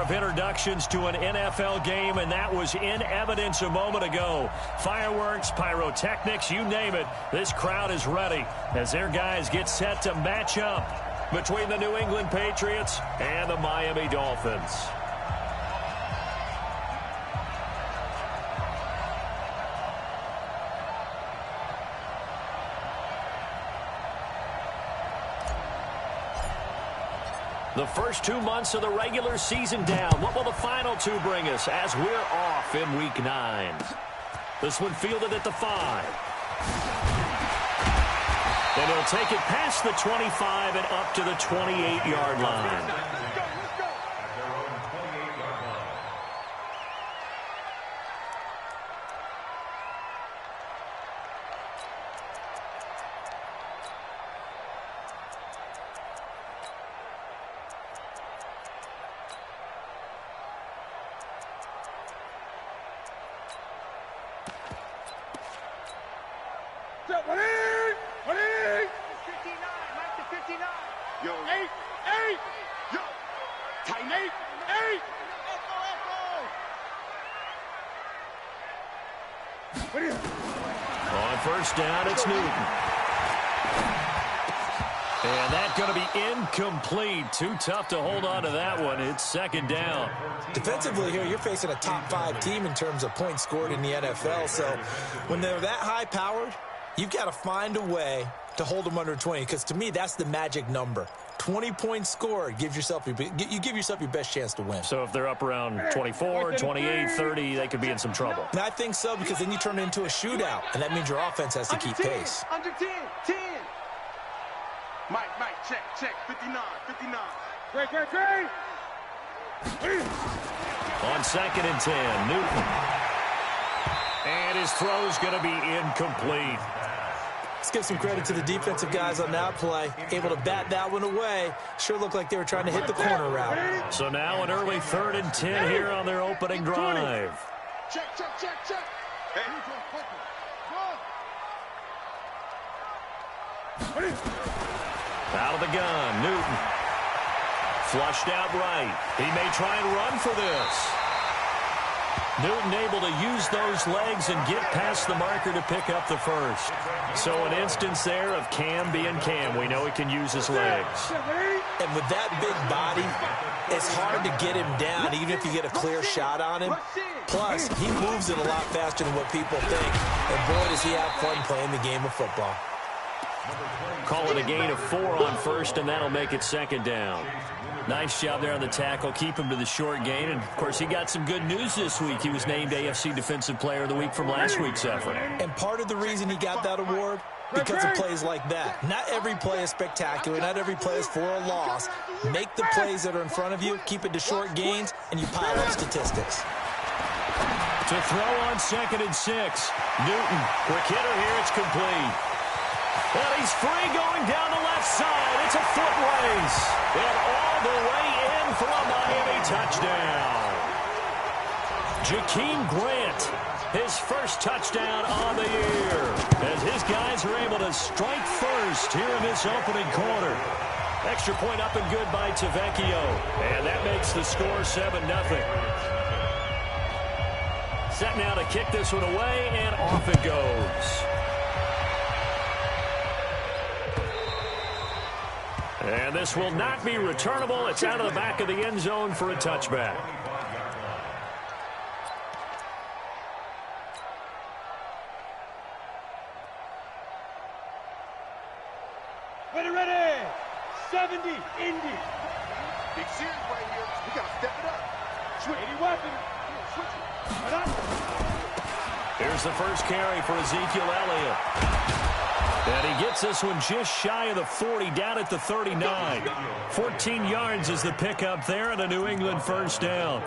of introductions to an NFL game, and that was in evidence a moment ago. Fireworks, pyrotechnics, you name it. This crowd is ready as their guys get set to match up between the New England Patriots and the Miami Dolphins. The first 2 months of the regular season down. What will the final two bring us as we're off in Week 9? This one fielded at the 5. And he'll take it past the 25 and up to the 28-yard line. On first down, it's Newton. And that's going to be incomplete. Too tough to hold on to that one. It's second down. Defensively here, you're facing a top-5 team in terms of points scored in the NFL. So when they're that high-powered, you've got to find a way to hold them under 20, because to me, that's the magic number. 20 points scored, you give yourself your best chance to win. So if they're up around 24, 28, 30, they could be in some trouble. And I think so, because then you turn it into a shootout, and that means your offense has to keep pace. Under 10, 10. Mike, check, 59. Great. On second and 10, Newton. And his throw's going to be incomplete. Let's give some credit to the defensive guys on that play. Able to bat that one away. Sure looked like they were trying to hit the corner route. So now an early 3rd and 10 here on their opening drive. Check. Out of the gun, Newton. Flushed out right. He may try and run for this. Newton able to use those legs and get past the marker to pick up the first. So an instance there of Cam being Cam. We know he can use his legs. And with that big body, it's hard to get him down, even if you get a clear shot on him. Plus, he moves it a lot faster than what people think. And boy, does he have fun playing the game of football. Call it a gain of 4 on first, and that'll make it second down. Nice job there on the tackle. Keep him to the short gain. And, of course, he got some good news this week. He was named AFC Defensive Player of the Week from last week's effort. And part of the reason he got that award, because of plays like that. Not every play is spectacular. Not every play is for a loss. Make the plays that are in front of you, keep it to short gains, and you pile up statistics. To throw on second and 6. Newton, quick hitter here. It's complete. And he's free going down the left side. It's a foot race. And all the way in for a Miami touchdown. Jakeem Grant, his first touchdown on the year, as his guys are able to strike first here in this opening quarter. Extra point up and good by Tavecchio. And that makes the score 7-0. Set now to kick this one away, and off it goes. And this will not be returnable. It's out of the back of the end zone for a touchback. Ready. 70, Indy. Big series right here. We got to step it up. Switch. 80 weapon. Switch it. Right up. Here's the first carry for Ezekiel Elliott. And he gets this one just shy of the 40, down at the 39. 14 yards is the pickup there, and a New England first down.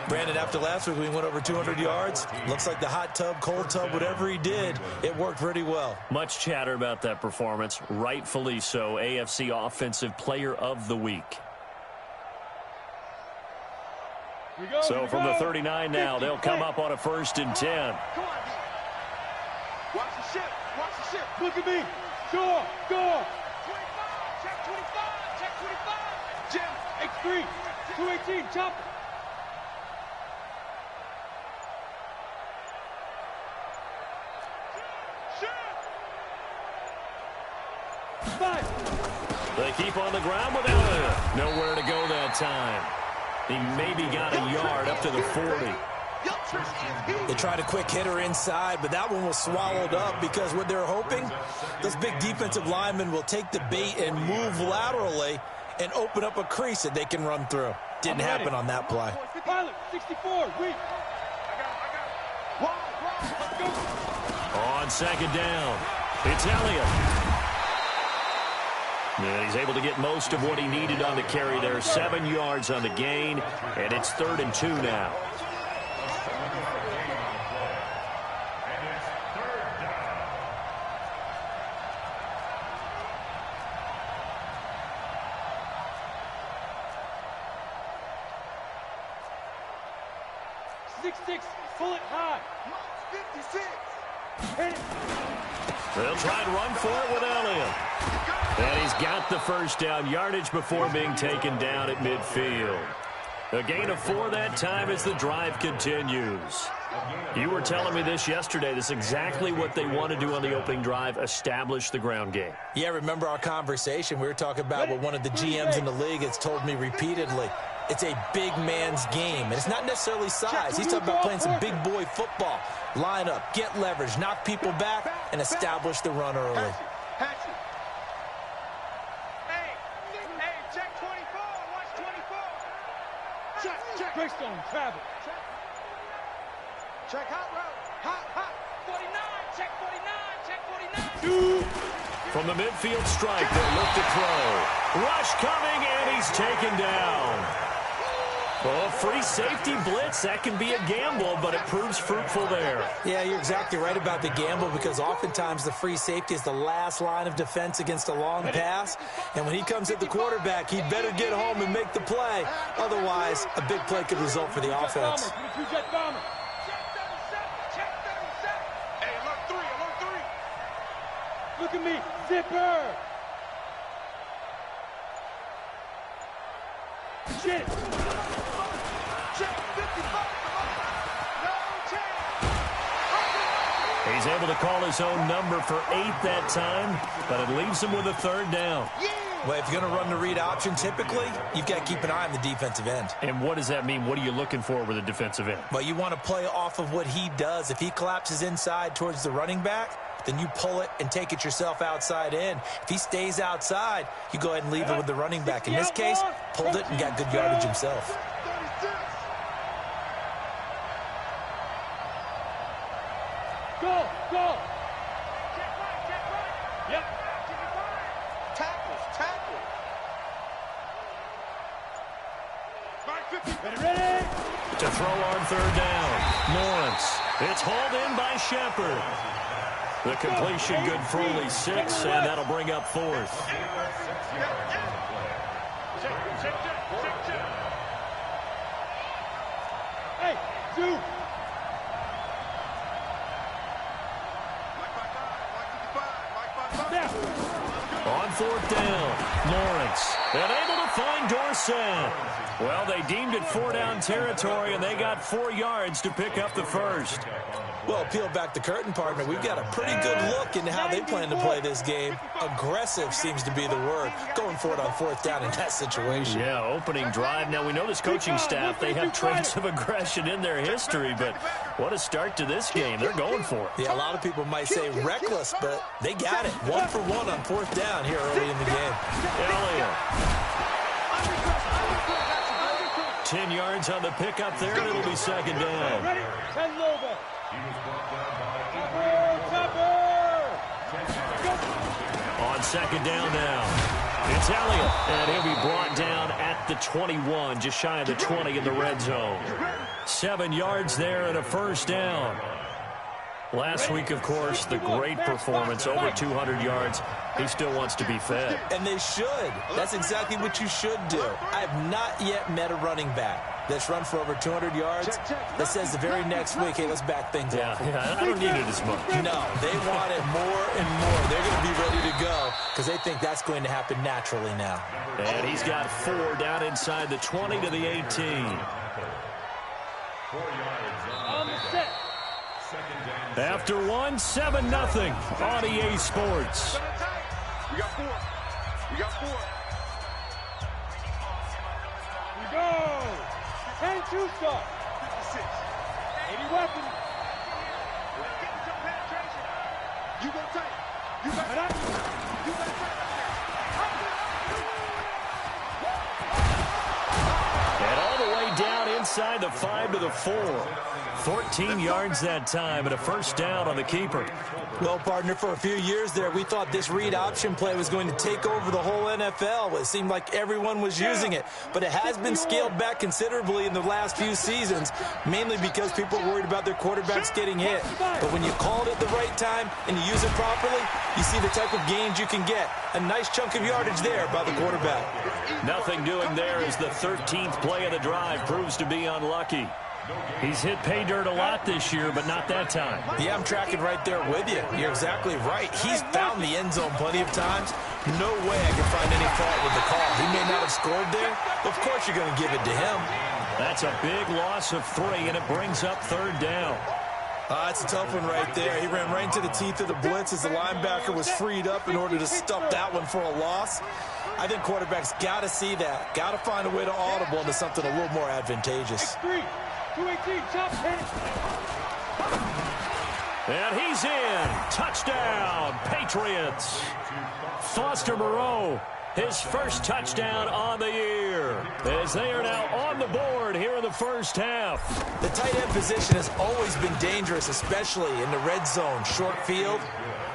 Brandon, after last week, we went over 200 yards. Looks like the hot tub, cold tub, whatever he did, it worked pretty well. Much chatter about that performance. Rightfully so. AFC Offensive Player of the Week. So from the 39 now, they'll come up on a 1st and 10. Watch the ship. Look at me. Go. 25. Check 25. Jim. X3. 218. Chop. They keep on the ground with Elliott. Nowhere to go that time. He maybe got a yard up to the 40. They tried a quick hitter inside, but that one was swallowed up because what they're hoping, those big defensive linemen will take the bait and move laterally and open up a crease that they can run through. Didn't happen on that play. Pilot, 64, weak. On second down, it's Elliott. And he's able to get most of what he needed on the carry there. 7 yards on the gain, and it's 3rd and 2 now. Pull it high. 56. Hit it. They'll try and run for it with Elliott. And he's got the first down yardage before being taken down at midfield. A gain of 4 that time as the drive continues. You were telling me this yesterday. This is exactly what they want to do on the opening drive, establish the ground game. Yeah, remember our conversation? We were talking about what one of the GMs in the league has told me repeatedly. It's a big man's game, and it's not necessarily size. He's talking about playing some big boy football. Line up, get leverage, knock people back, and establish the run early. Hey, check 24. Watch 24. Check. Greystone, travel. Check hot route. Hot. 49. Check 49. Check 49. From the midfield strike, they look to throw. Rush coming, and he's taken down. Well, free safety blitz, that can be a gamble, but it proves fruitful there. Yeah, you're exactly right about the gamble because oftentimes the free safety is the last line of defense against a long pass. And when he comes at the quarterback, he'd better get home and make the play. Otherwise, a big play could result for the offense. Hey, alert 3. Look at me, zipper. Shit. He's able to call his own number for 8 that time, but it leaves him with a 3rd down. Well, if you're going to run the read option, typically, you've got to keep an eye on the defensive end. And what does that mean? What are you looking for with a defensive end? Well, you want to play off of what he does. If he collapses inside towards the running back, then you pull it and take it yourself outside in. If he stays outside, you go ahead and leave it with the running back. In this case, pulled it and got good yardage himself. Go. Check right. Yep. Tackles. Ready. To throw on 3rd down. Lawrence. It's hauled in by Shepard. The completion good for only 6, and that'll bring up 4th. Hey, 2. On 4th down, Lawrence. And able to find Dorsett. Well, they deemed it 4-down territory, and they got 4 yards to pick up the first. Well, peel back the curtain, partner. We've got a pretty good look into how they plan to play this game. Aggressive seems to be the word. Going for it on 4th down in that situation. Yeah, opening drive. Now, we know this coaching staff, they have traits of aggression in their history, but what a start to this game. They're going for it. Yeah, a lot of people might say reckless, but they got it. 1 for 1 on 4th down here early in the game. Elliott. 10 yards on the pickup there, and it'll be 2nd down. Ready? 10 Lobo. On 2nd down now, it's Elliott, and he'll be brought down at the 21, just shy of the 20 in the red zone. 7 yards there and a 1st down. Last week, of course, the great performance, over 200 yards. He still wants to be fed. And they should. That's exactly what you should do. I have not yet met a running back that's run for over 200 yards that says the very next week, hey, let's back things up. Yeah, I don't need it as much. No, they want it more and more. They're going to be ready to go because they think that's going to happen naturally now. And he's got 4 down inside the 20 to the 18. 4 yards on the set. After 1, 7-0 on EA Sports. We got 4. We got 4. We go. 10-2 start. 56. 80 weapons. Getting some penetration. You go tight. You got tight. You got tight. And all the way down inside the 5 to the 4. 14 yards that time and a first down on the keeper. Well, partner, for a few years there, we thought this read option play was going to take over the whole NFL. It seemed like everyone was using it, but it has been scaled back considerably in the last few seasons, mainly because people are worried about their quarterbacks getting hit. But when you call it at the right time and you use it properly, you see the type of gains you can get. A nice chunk of yardage there by the quarterback. Nothing doing there as the 13th play of the drive proves to be unlucky. He's hit pay dirt a lot this year, but not that time. Yeah, I'm tracking right there with you. You're exactly right. He's found the end zone plenty of times. No way I can find any fault with the call. He may not have scored there. Of course you're going to give it to him. That's a big loss of 3, and it brings up 3rd down. That's a tough one right there. He ran right into the teeth of the blitz as the linebacker was freed up in order to stuff that one for a loss. I think quarterbacks got to see that. Got to find a way to audible into something a little more advantageous. 218, top 10. And he's in. Touchdown, Patriots. Foster Moreau, his first touchdown on the year, as they are now on the board here in the first half. The tight end position has always been dangerous, especially in the red zone, short field.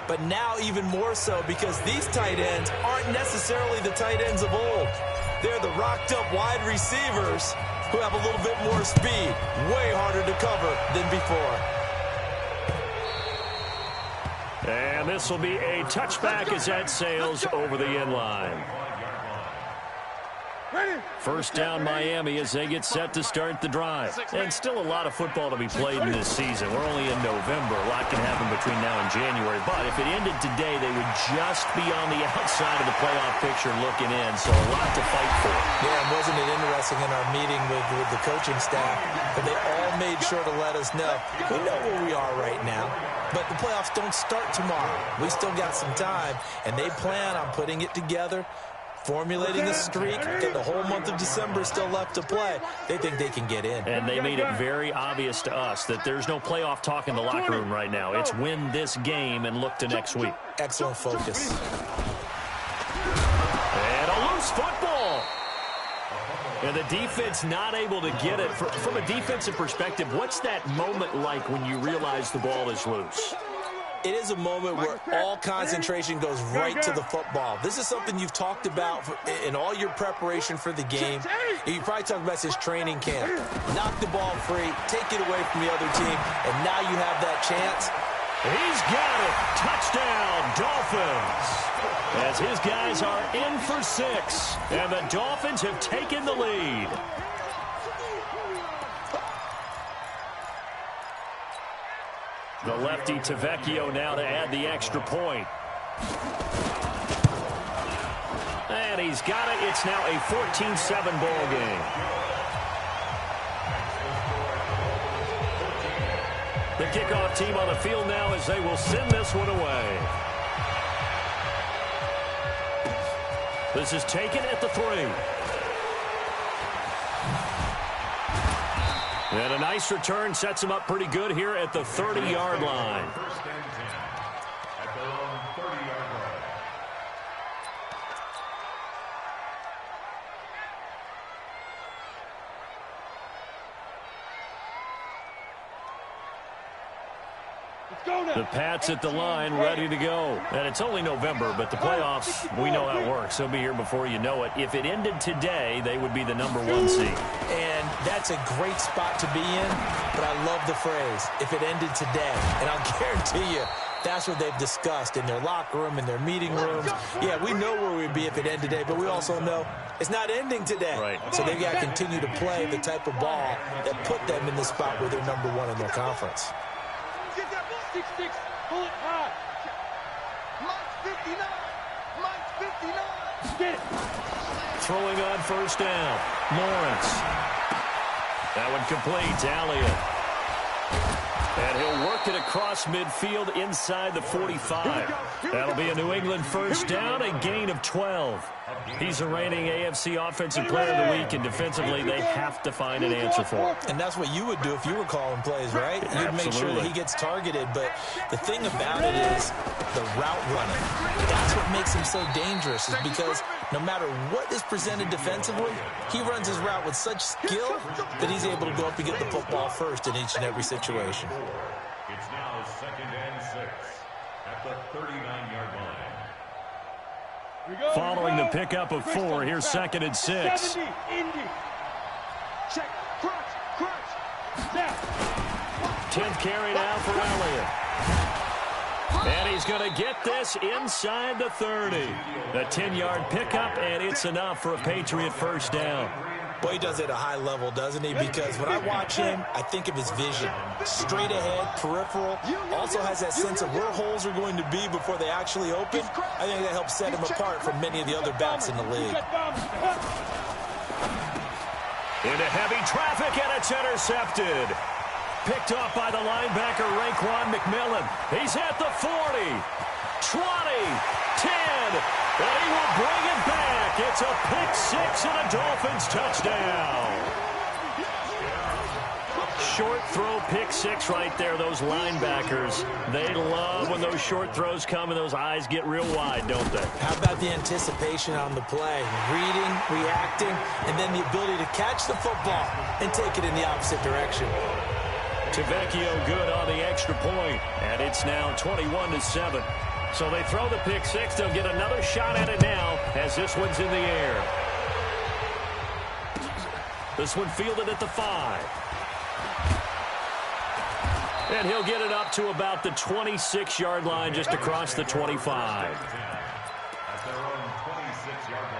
But now even more so because these tight ends aren't necessarily the tight ends of old. They're the rocked-up wide receivers who have a little bit more speed, way harder to cover than before. And this will be a touchback as that sails over the end line. First down Miami as they get set to start the drive. And still a lot of football to be played in this season. We're only in November. A lot can happen between now and January. But if it ended today, they would just be on the outside of the playoff picture looking in. So a lot to fight for. Yeah, and wasn't it interesting in our meeting with the coaching staff that they all made sure to let us know, we know where we are right now. But the playoffs don't start tomorrow. We still got some time, and they plan on putting it together, formulating a streak, that the whole month of December is still left to play. They think they can get in. And they made it very obvious to us that there's no playoff talk in the locker room right now. It's win this game and look to next week. Excellent focus. And a loose football. And the defense not able to get it. From a defensive perspective, what's that moment like when you realize the ball is loose? It is a moment where all concentration goes right to the football. This is something you've talked about in all your preparation for the game. You probably talked about this training camp. Knock the ball free, take it away from the other team, and now you have that chance. He's got it. Touchdown, Dolphins. As his guys are in for 6, and the Dolphins have taken the lead. The lefty Tavecchio now to add the extra point. And he's got it. It's now a 14-7 ball game. The kickoff team on the field now as they will send this one away. This is taken at the 3. And a nice return sets him up pretty good here at the 30-yard line. The Pats at the line, ready to go. And it's only November, but the playoffs, we know how it works. They'll be here before you know it. If it ended today, they would be the #1 seed. And that's a great spot to be in, but I love the phrase, if it ended today. And I'll guarantee you, that's what they've discussed in their locker room, in their meeting rooms. Yeah, we know where we'd be if it ended today, but we also know it's not ending today. Right. So they've got to continue to play the type of ball that put them in the spot where they're #1 in their conference. 6-6, pull it high. Mike's 59. Mike's 59. Get it. Throwing on first down. Lawrence. That one complete. Elliott. And he'll work it across midfield inside the 45. That'll be a New England first down, a gain of 12. He's a reigning AFC Offensive Player of the Week, and defensively they have to find an answer for him. And that's what you would do if you were calling plays, right? You'd Absolutely. make sure that he gets targeted. But the thing about it is the route running. That's what makes him so dangerous, is because no matter what is presented defensively, he runs his route with such skill that he's able to go up and get the football first in each and every situation. It's now 2nd and 6 at the 39-yard line. Following the pickup of 4, here's 2nd and 6. Check, crunch, snap. 10th carry now for Elliott. And he's going to get this inside the 30. A 10-yard pickup, and it's enough for a Patriot first down. Boy, he does it at a high level, doesn't he? Because when I watch him, I think of his vision. Straight ahead, peripheral. Also has that sense of where holes are going to be before they actually open. I think that helps set him apart from many of the other backs in the league. Into heavy traffic, and it's intercepted. Picked off by the linebacker, Raekwon McMillan. He's at the 40, 20, 10, and he will bring it back. It's a pick-6 and a Dolphins touchdown. Short throw, pick-6 right there. Those linebackers, they love when those short throws come and those eyes get real wide, don't they? How about the anticipation on the play? Reading, reacting, and then the ability to catch the football and take it in the opposite direction. Tavecchio good on the extra point, and it's now 21-7. So they throw the pick-6. They'll get another shot at it now as this one's in the air. This one fielded at the 5. And he'll get it up to about the 26-yard line, just across the 25. At their own 26-yard line.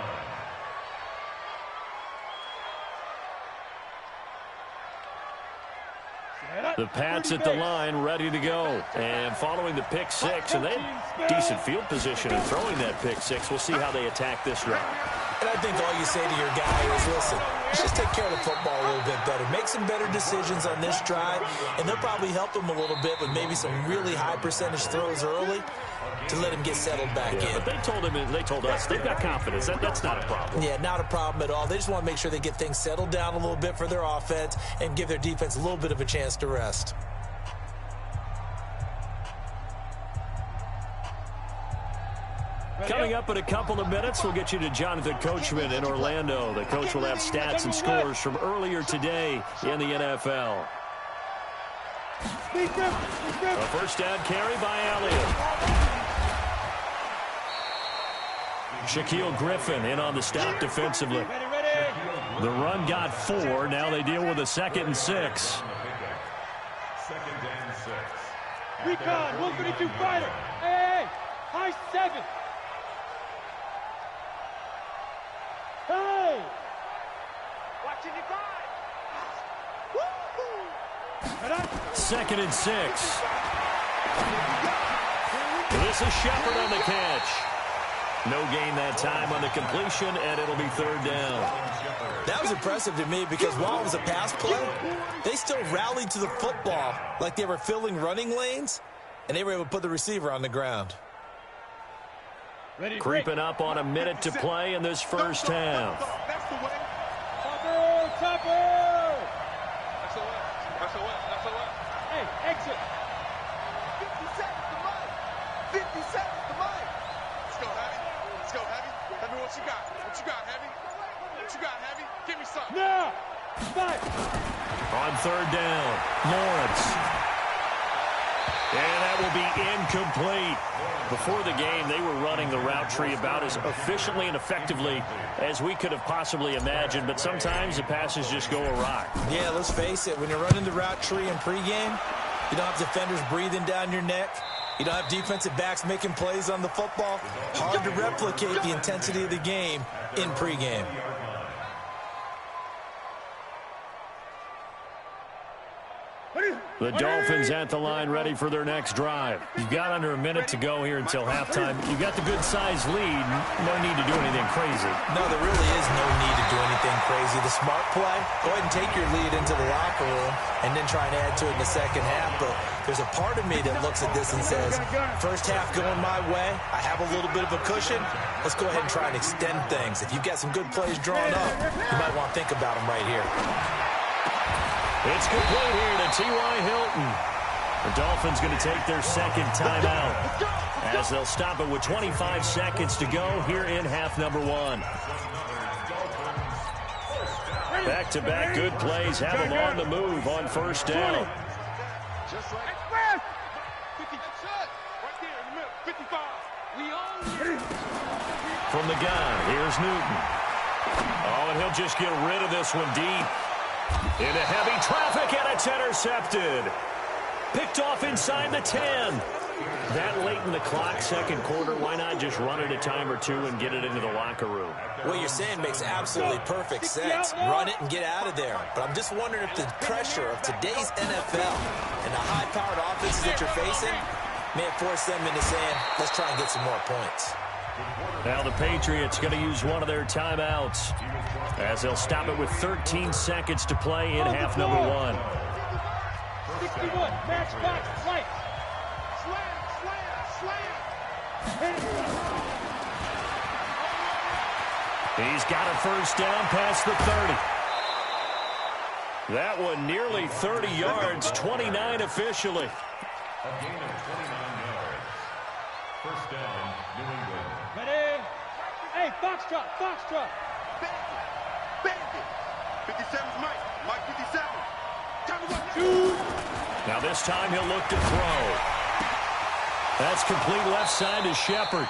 The Pats at the line, ready to go. And following the pick-6, and they have decent field position in throwing that pick-6. We'll see how they attack this drive. And I think all you say to your guy is, listen, let's just take care of the football a little bit better. Make some better decisions on this drive, and they'll probably help him a little bit with maybe some really high percentage throws early to let him get settled back in. But they told us they've got confidence. That's not a problem. Yeah, not a problem at all. They just want to make sure they get things settled down a little bit for their offense and give their defense a little bit of a chance to rest. Coming up in a couple of minutes, we'll get you to Jonathan Coachman in Orlando. The coach will have stats and scores from earlier today in the NFL. A first down carry by Elliott. Shaquille Griffin in on the stop defensively. The run got 4. Now they deal with a 2nd and 6. 2nd and 6. Recon, 132 fighter. Hey, high 7. Hey! Watching you guys. 2nd and 6. This is Shepard on the catch. No gain that time on the completion, and it'll be 3rd down. That was impressive to me because while it was a pass play, they still rallied to the football like they were filling running lanes, and they were able to put the receiver on the ground. Creeping up on a minute to play in this first half. That's the way. Topper! That's the way. That's the way. That's the way. Hey, exit. 50 seconds to mine. 50 seconds to mine. Let's go, Heavy. Let's go, Heavy. Tell me what you got. What you got, Heavy? What you got, Heavy? Give me something. Now! Fight! On 3rd down, Lawrence. And that will be incomplete. Before the game, they were running the route tree about as efficiently and effectively as we could have possibly imagined, but sometimes the passes just go awry. Yeah, let's face it. When you're running the route tree in pregame, you don't have defenders breathing down your neck. You don't have defensive backs making plays on the football. Hard to replicate the intensity of the game in pregame. The Dolphins at the line ready for their next drive. You've got under a minute to go here until halftime. You've got the good-sized lead. No need to do anything crazy. No, there really is no need to do anything crazy. The smart play, go ahead and take your lead into the locker room and then try and add to it in the second half. But there's a part of me that looks at this and says, first half going my way, I have a little bit of a cushion. Let's go ahead and try and extend things. If you've got some good plays drawn up, you might want to think about them right here. It's complete here to T.Y. Hilton. The Dolphins going to take their second timeout as they'll stop it with 25 seconds to go here in half number one. Back-to-back good plays have them on the move on first down. Just like express. 50 shots. Right there in the middle. 55. We own it. From the gun, here's Newton. Oh, and he'll just get rid of this one deep. Into heavy traffic, and it's intercepted. Picked off inside the 10. That late in the clock, second quarter, why not just run it a time or two and get it into the locker room? What you're saying makes absolutely perfect sense. Run it and get out of there. But I'm just wondering if the pressure of today's NFL and the high-powered offenses that you're facing may have forced them into saying, let's try and get some more points. Now the Patriots going to use one of their timeouts as they'll stop it with 13 seconds to play in half number one. 61, match back, right. Slam. He's got a first down past the 30. That one nearly 30 yards, 29 officially. A gain of 29 yards. First down, New England. Ready? Hey, Foxtrot. Bandit. 57's Mike 57. Now this time he'll look to throw. That's complete left side to Shepard.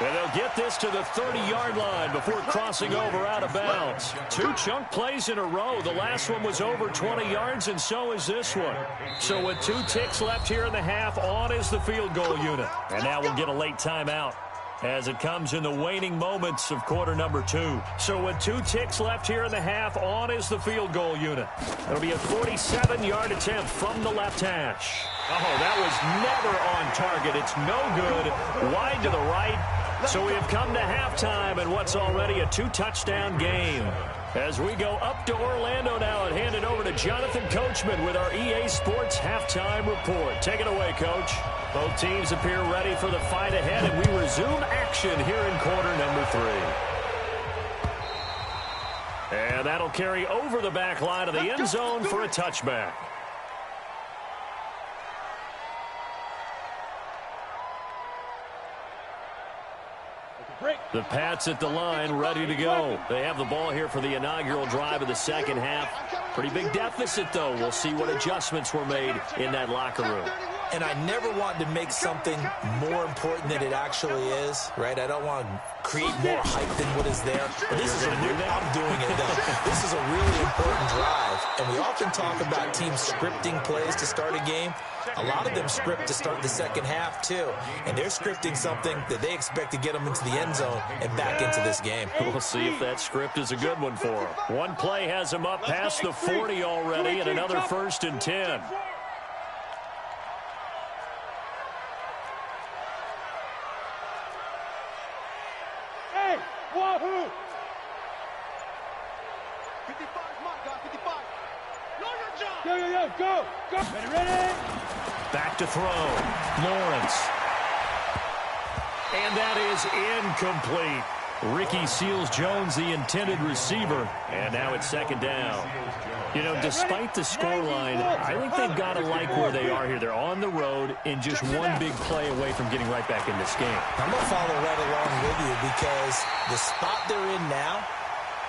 And they'll get this to the 30-yard line before crossing over out of bounds. Two chunk plays in a row. The last one was over 20 yards, and so is this one. So with 2 ticks left here in the half, on is the field goal unit. And now we'll get a late timeout as it comes in the waning moments of quarter number 2. So with 2 ticks left here in the half, on is the field goal unit. It'll be a 47-yard attempt from the left hash. Oh, that was never on target. It's no good. Wide to the right. So we have come to halftime in what's already a 2-touchdown game. As we go up to Orlando now and hand it over to Jonathan Coachman with our EA Sports halftime report. Take it away, Coach. Both teams appear ready for the fight ahead, and we resume action here in quarter number 3. And that'll carry over the back line of the end zone for a touchback. The Pats at the line, ready to go. They have the ball here for the inaugural drive of the second half. Pretty big deficit, though. We'll see what adjustments were made in that locker room. And I never want to make something more important than it actually is, right? I don't want to create more hype than what is there. But this is I'm doing it, though. This is a really important drive. And we often talk about teams scripting plays to start a game. A lot of them script to start the second half, too. And they're scripting something that they expect to get them into the end zone and back into this game. We'll see if that script is a good one for them. One play has them up past the 40 already, and another 1st and 10. Hey, wahoo! 55 is my guy, 55. Yo, go! Ready? Back to throw. Lawrence. And that is incomplete. Ricky Seals-Jones, the intended receiver. And now it's second down. You know, despite the scoreline, I think they've got to like where they are here. They're on the road and just one big play away from getting right back in this game. I'm going to follow right along with you because the spot they're in now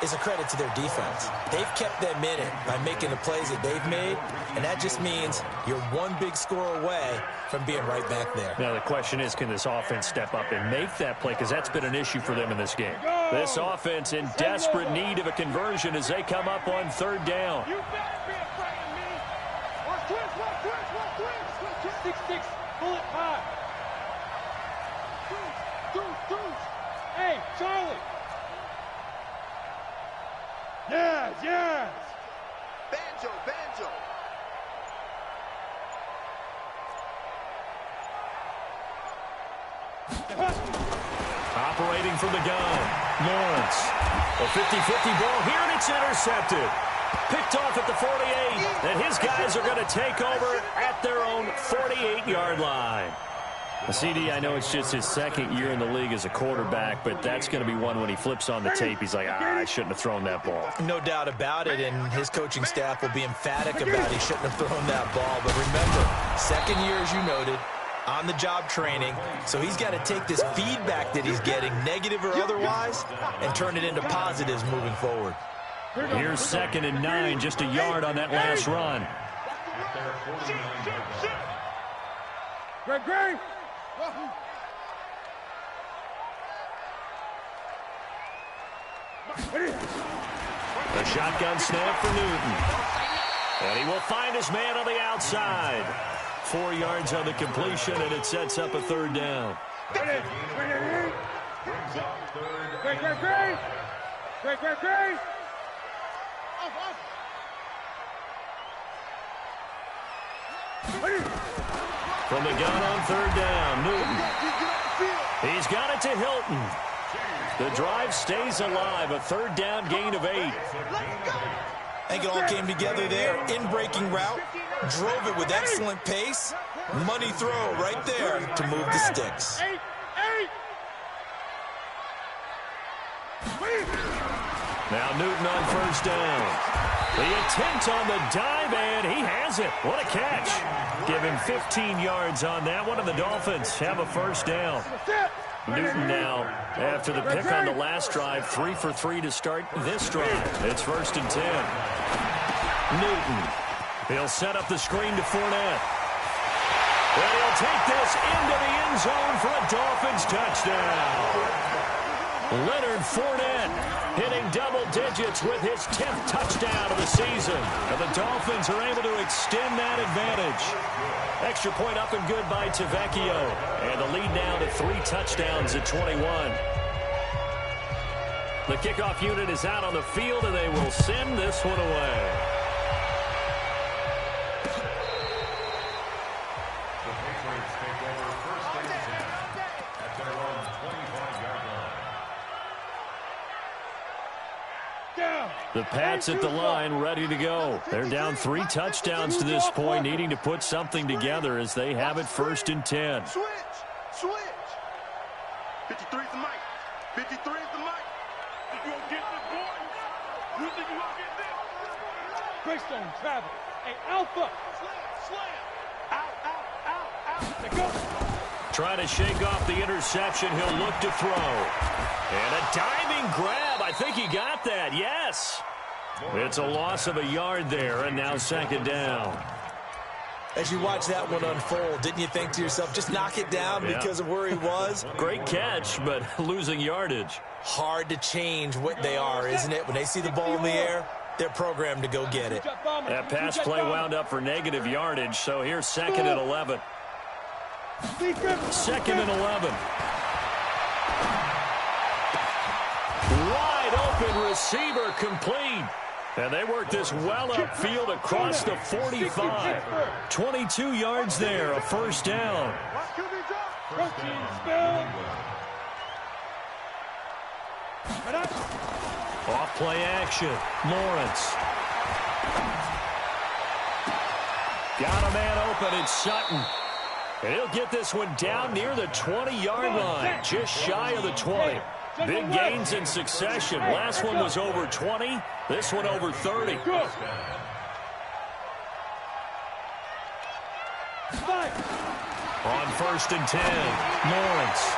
is a credit to their defense. They've kept them in it by making the plays that they've made, and that just means you're one big score away from being right back there. Now the question is, can this offense step up and make that play? Because that's been an issue for them in this game. This offense in desperate need of a conversion as they come up on 3rd down. You better be afraid of me. Watch twins. 6-6, bullet high. Twins. Hey, Charlie. Yes. Banjo. Operating from the gun, Lawrence. A 50-50 ball here, and it's intercepted. Picked off at the 48, and his guys are going to take over at their own 48-yard line. CD, I know it's just his second year in the league as a quarterback, but that's going to be one when he flips on the tape. He's like, I shouldn't have thrown that ball. No doubt about it, and his coaching staff will be emphatic about he shouldn't have thrown that ball. But remember, second year, as you noted, on-the-job training, so he's got to take this feedback that he's getting, negative or otherwise, and turn it into positives moving forward. Here's 2nd and 9, just a yard on that last run. Greg. A shotgun snap for Newton. And he will find his man on the outside. 4 yards on the completion, and it sets up a 3rd down. Great. From the gun on 3rd down, Newton. He's got it to Hilton. The drive stays alive, a 3rd down gain of 8. I think it all came together there. In-breaking route, drove it with excellent pace. Money throw right there to move the sticks. Now Newton on 1st down. The attempt on the dive, and he has it. What a catch. Give him 15 yards on that one, and the Dolphins have a 1st down. Newton now, after the pick on the last drive, 3 for 3 to start this drive. It's 1st and 10. Newton. He'll set up the screen to Fournette. And he'll take this into the end zone for a Dolphins touchdown. Leonard Fournette hitting double digits with his 10th touchdown of the season. And the Dolphins are able to extend that advantage. Extra point up and good by Tavecchio. And the lead now to 3 touchdowns at 21. The kickoff unit is out on the field, and they will send this one away. The Patriots take over 1st and 10 at their own 25-yard line. The Pats at the line, ready to go. They're down 3 touchdowns to this point, needing to put something together as they have it 1st and 10. Switch. 53's the mic. 53's the mic. You gonna get this, boy? You think you gonna get this? Greystone travel. Hey, Alpha. Slam. Out. Let's go. Trying to shake off the interception. He'll look to throw. And a diving grab. I think he got that. Yes. It's a loss of a yard there, and now 2nd down. As you watch that one unfold, didn't you think to yourself, just knock it down because of where he was? Great catch, but losing yardage. Hard to change what they are, isn't it? When they see the ball in the air, they're programmed to go get it. That pass play wound up for negative yardage, so here's 2nd and 11. 2nd and 11. Wide open receiver complete. And they work this well upfield across the 45. 22 yards there, a 1st down. Off play action, Lawrence. Got a man open, it's Sutton. And he'll get this one down near the 20-yard line, just shy of the 20. Big gains in succession. Last one was over 20. This one over 30. On 1st and 10, Lawrence.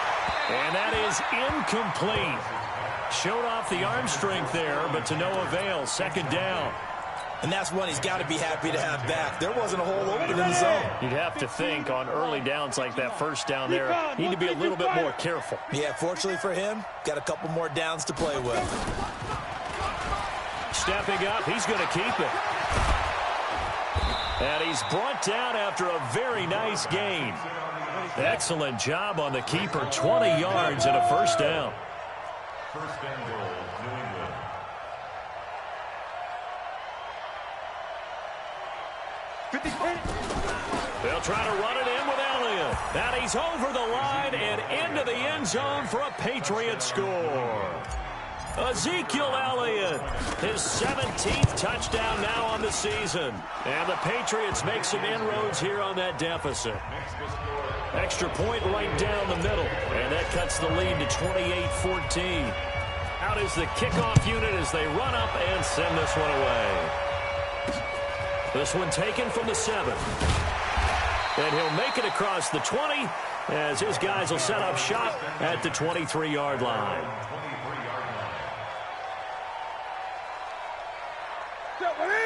And that is incomplete. Showed off the arm strength there, but to no avail. 2nd down. And that's one he's got to be happy to have back. There wasn't a hole open in the zone. You'd have to think on early downs like that 1st down there, need to be a little bit more careful. Yeah, fortunately for him, got a couple more downs to play with. Stepping up, he's going to keep it. And he's brought down after a very nice gain. Excellent job on the keeper, 20 yards and a 1st down. 1st and goal, New England. They'll try to run it in with Elliott. And he's over the line and into the end zone for a Patriots score. Ezekiel Elliott, his 17th touchdown now on the season. And the Patriots make some inroads here on that deficit. Extra point right down the middle. And that cuts the lead to 28-14. Out is the kickoff unit as they run up and send this one away. This one taken from the 7. And he'll make it across the 20 as his guys will set up shop at the 23-yard line.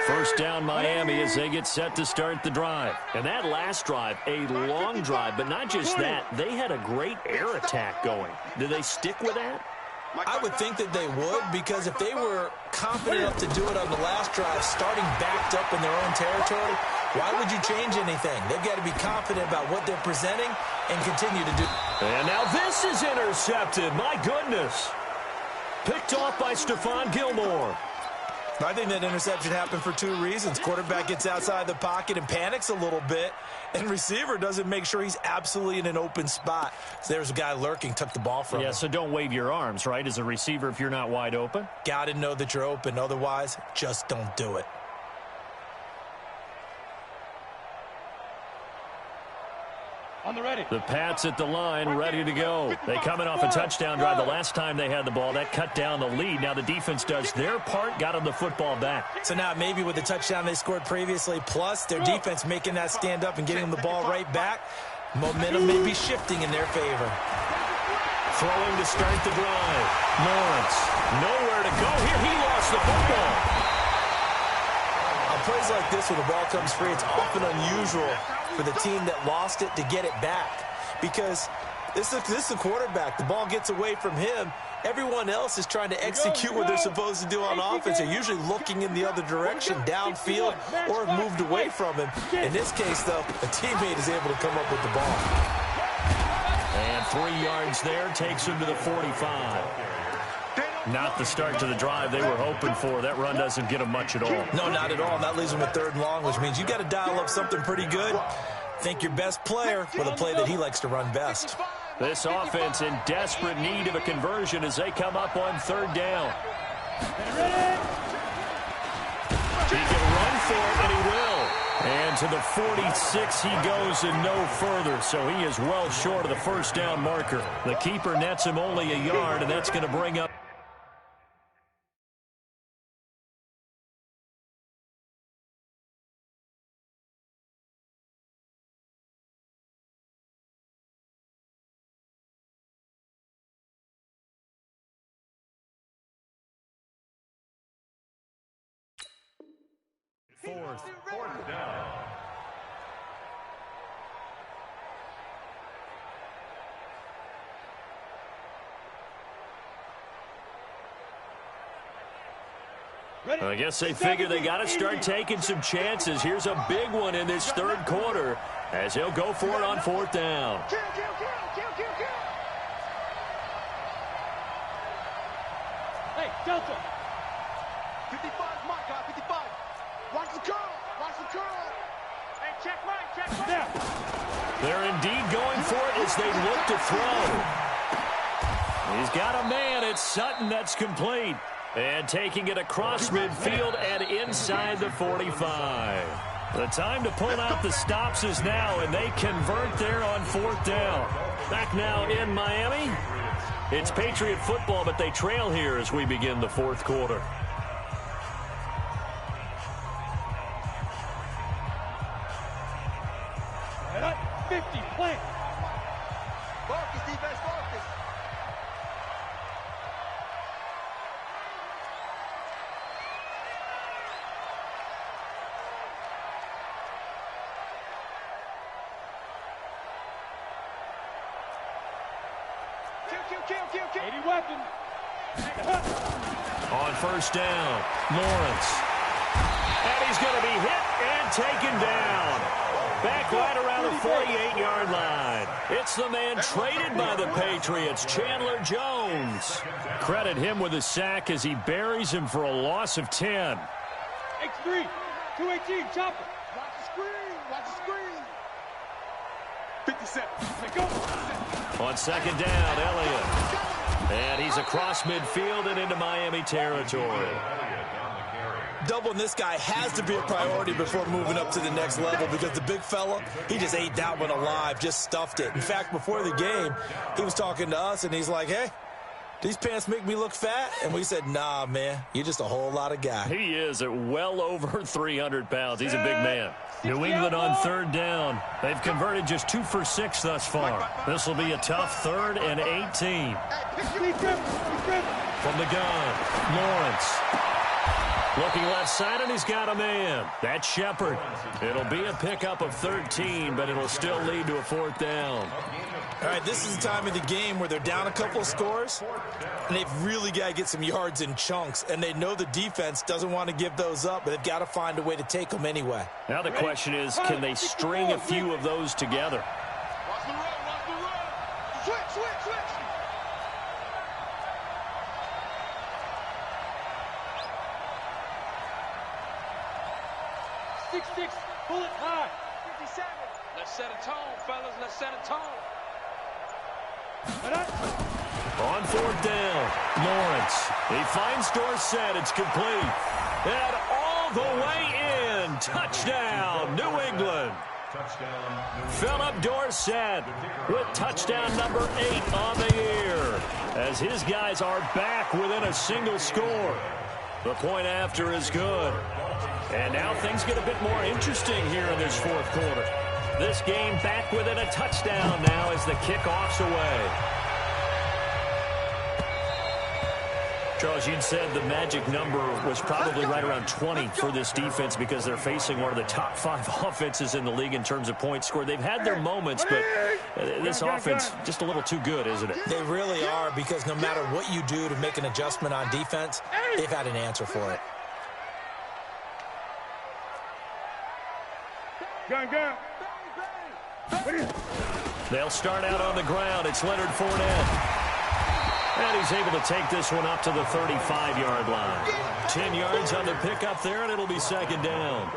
First down Miami as they get set to start the drive. And that last drive, a long drive, but not just that, they had a great air attack going. Do they stick with that? I would think that they would, because if they were confident enough to do it on the last drive, starting backed up in their own territory, why would you change anything? They've got to be confident about what they're presenting and continue to do. And now this is intercepted. My goodness. Picked off by Stephon Gilmore. I think that interception happened for 2 reasons. Quarterback gets outside the pocket and panics a little bit, and receiver doesn't make sure he's absolutely in an open spot. So there's a guy lurking, took the ball from him. Yeah, so don't wave your arms, right, as a receiver if you're not wide open? Got to know that you're open. Otherwise, just don't do it. On the ready. The Pats at the line, ready to go. They coming off a touchdown drive the last time they had the ball. That cut down the lead. Now the defense does their part, got them the football back. So now maybe with the touchdown they scored previously, plus their defense making that stand up and getting them the ball right back, momentum may be shifting in their favor. Throwing to start the drive. Lawrence, nowhere to go here. He lost the football. On plays like this, when the ball comes free, it's often unusual for the team that lost it to get it back, because this is the quarterback. The ball gets away from him. Everyone else is trying to execute what they're supposed to do on offense. They're usually looking in the other direction, downfield, or have moved away from him. In this case, though, a teammate is able to come up with the ball. And 3 yards there takes him to the 45. Not the start to the drive they were hoping for. That run doesn't get them much at all. No, not at all. And that leaves them with 3rd and long, which means you got to dial up something pretty good. Think your best player with a play that he likes to run best. This offense in desperate need of a conversion as they come up on 3rd down. He can run for it, and he will. And to the 46 he goes and no further, so he is well short of the 1st down marker. The keeper nets him only a yard, and that's going to bring up Fourth down. I guess they figure they got to start taking some chances. Here's a big one in this 3rd quarter as he'll go for it on 4th down. Kill. Hey, Delta. 55, my guy, 55. Watch the curl. Hey, check right. Now. They're indeed going for it as they look to throw. He's got a man. It's Sutton. That's complete. And taking it across midfield and inside the 45. The time to pull out the stops is now, and they convert there on 4th down. Back now in Miami. It's Patriot football, but they trail here as we begin the 4th quarter. And up 50, plant. Focus, defense, focus. Kill. 80 weapon. On 1st down, Lawrence. And he's going to be hit and taken down. Back right around the 48-yard line. It's the man traded by the Patriots, Chandler Jones. Credit him with a sack as he buries him for a loss of 10. X3, 218, chopper. Watch the screen. 57. On second down, Elliott. And he's across midfield and into Miami territory. Doubling this guy has to be a priority before moving up to the next level because the big fella, he just ate that one alive, just stuffed it. In fact, before the game, he was talking to us, and he's like, hey, these pants make me look fat? And we said, nah, man, you're just a whole lot of guy. He is at well over 300 pounds. He's a big man. New England on third down. They've converted just 2 for 6 thus far. This will be a tough 3rd and 18. From the gun, Lawrence. Looking left side, and he's got a man. That's Shepard. It'll be a pickup of 13, but it'll still lead to a 4th down. All right, this is the time of the game where they're down a couple of scores, and they've really got to get some yards in chunks, and they know the defense doesn't want to give those up, but they've got to find a way to take them anyway. Now the question is, can they string a few of those together? Watch the run, watch the run. Switch, switch, switch. Six, pull it high. 57. Let's set a tone, fellas. Let's set a tone. On 4th down, Lawrence. He finds Dorsett. It's complete. And all the way in. Touchdown, New England. Philip Dorsett with touchdown number 8 on the year, as his guys are back within a single score. The point after is good. And now things get a bit more interesting here in this 4th quarter. This game back within a touchdown now as the kickoff's away. Charles, you'd said the magic number was probably right around 20 for this defense because they're facing one of the top 5 offenses in the league in terms of points scored. They've had their moments, but this offense just a little too good, isn't it? They really are, because no matter what you do to make an adjustment on defense, they've had an answer for it. Gun. They'll start out on the ground. It's Leonard Fournette. And he's able to take this one up to the 35-yard line. 10 yards on the pickup there, and it'll be 2nd down.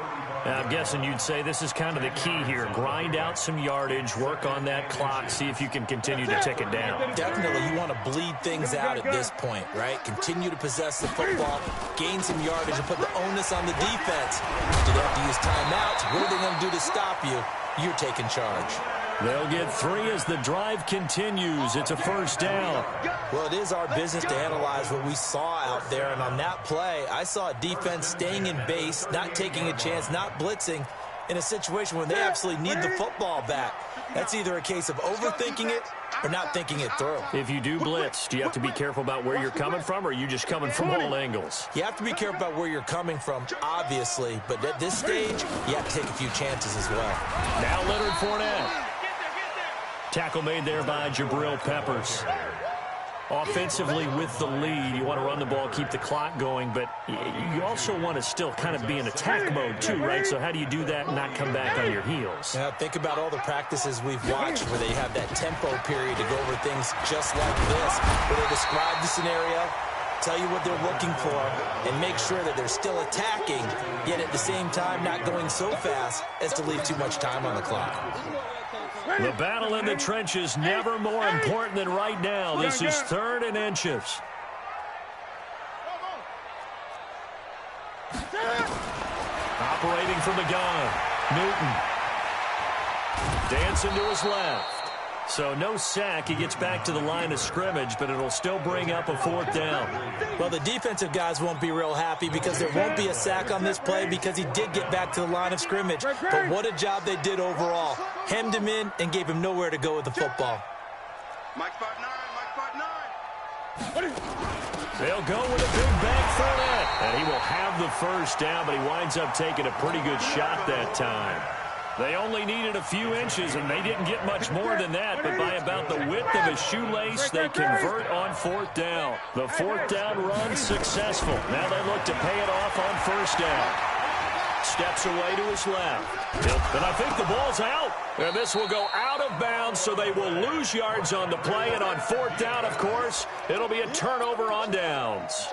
Now, I'm guessing you'd say this is kind of the key here. Grind out some yardage, work on that clock, see if you can continue to tick it down. Definitely, you want to bleed things out at this point, right? Continue to possess the football, gain some yardage, and put the onus on the defense. Do they have to use timeouts? What are they going to do to stop you? You're taking charge. They'll get 3 as the drive continues. It's a 1st down. Well, it is our business to analyze what we saw out there, and on that play, I saw a defense staying in base, not taking a chance, not blitzing, in a situation where they absolutely need the football back. That's either a case of overthinking it or not thinking it through. If you do blitz, do you have to be careful about where you're coming from, or are you just coming from all angles? You have to be careful about where you're coming from, obviously, but at this stage, you have to take a few chances as well. Now Leonard Fournette. Tackle made there by Jabril Peppers. Offensively with the lead, you want to run the ball, keep the clock going, but you also want to still kind of be in attack mode too, right? So how do you do that and not come back on your heels? Now, think about all the practices we've watched where they have that tempo period to go over things just like this, where they describe the scenario, tell you what they're looking for, and make sure that they're still attacking, yet at the same time not going so fast as to leave too much time on the clock. The battle in the trenches never more important than right now. This is 3rd and inches. Operating from the gun, Newton. Dancing to his left. So no sack. He gets back to the line of scrimmage, but it'll still bring up a 4th down. Well, the defensive guys won't be real happy because there won't be a sack on this play because he did get back to the line of scrimmage. But what a job they did overall. Hemmed him in and gave him nowhere to go with the football. Mike 5'9", Mike 5'9". They'll go with a big bank Fournette. And he will have the 1st down, but he winds up taking a pretty good shot that time. They only needed a few inches, and they didn't get much more than that, but by about the width of a shoelace, they convert on 4th down. The 4th down run successful. Now they look to pay it off on 1st down. Steps away to his left. And I think the ball's out. And this will go out of bounds, so they will lose yards on the play. And on 4th down, of course, it'll be a turnover on downs.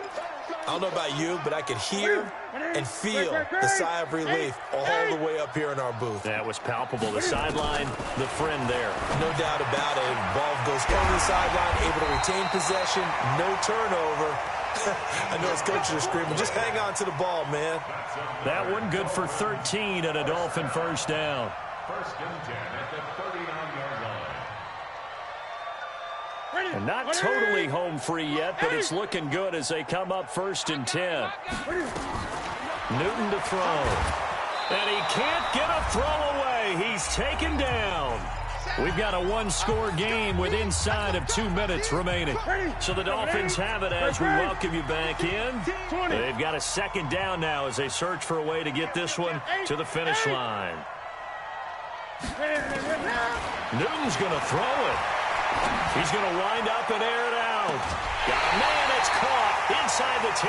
I don't know about you, but I could hear and feel the sigh of relief all the way up here in our booth. That was palpable. The sideline, the friend there. No doubt about it. Ball goes over the sideline, able to retain possession, no turnover. I know his coaches are screaming, just hang on to the ball, man. That one good for 13 and a Dolphin first down. First and 10 at the 39-yard line. And not totally home free yet, but it's looking good as they come up first and 10. Newton to throw. And he can't get a throw away. He's taken down. We've got a one-score game with inside of 2 minutes remaining. So the Dolphins have it as we welcome you back in. They've got a second down now as they search for a way to get this one to the finish line. Newton's going to throw it. He's going to wind up and air it out. Got a man, it's caught inside the 10.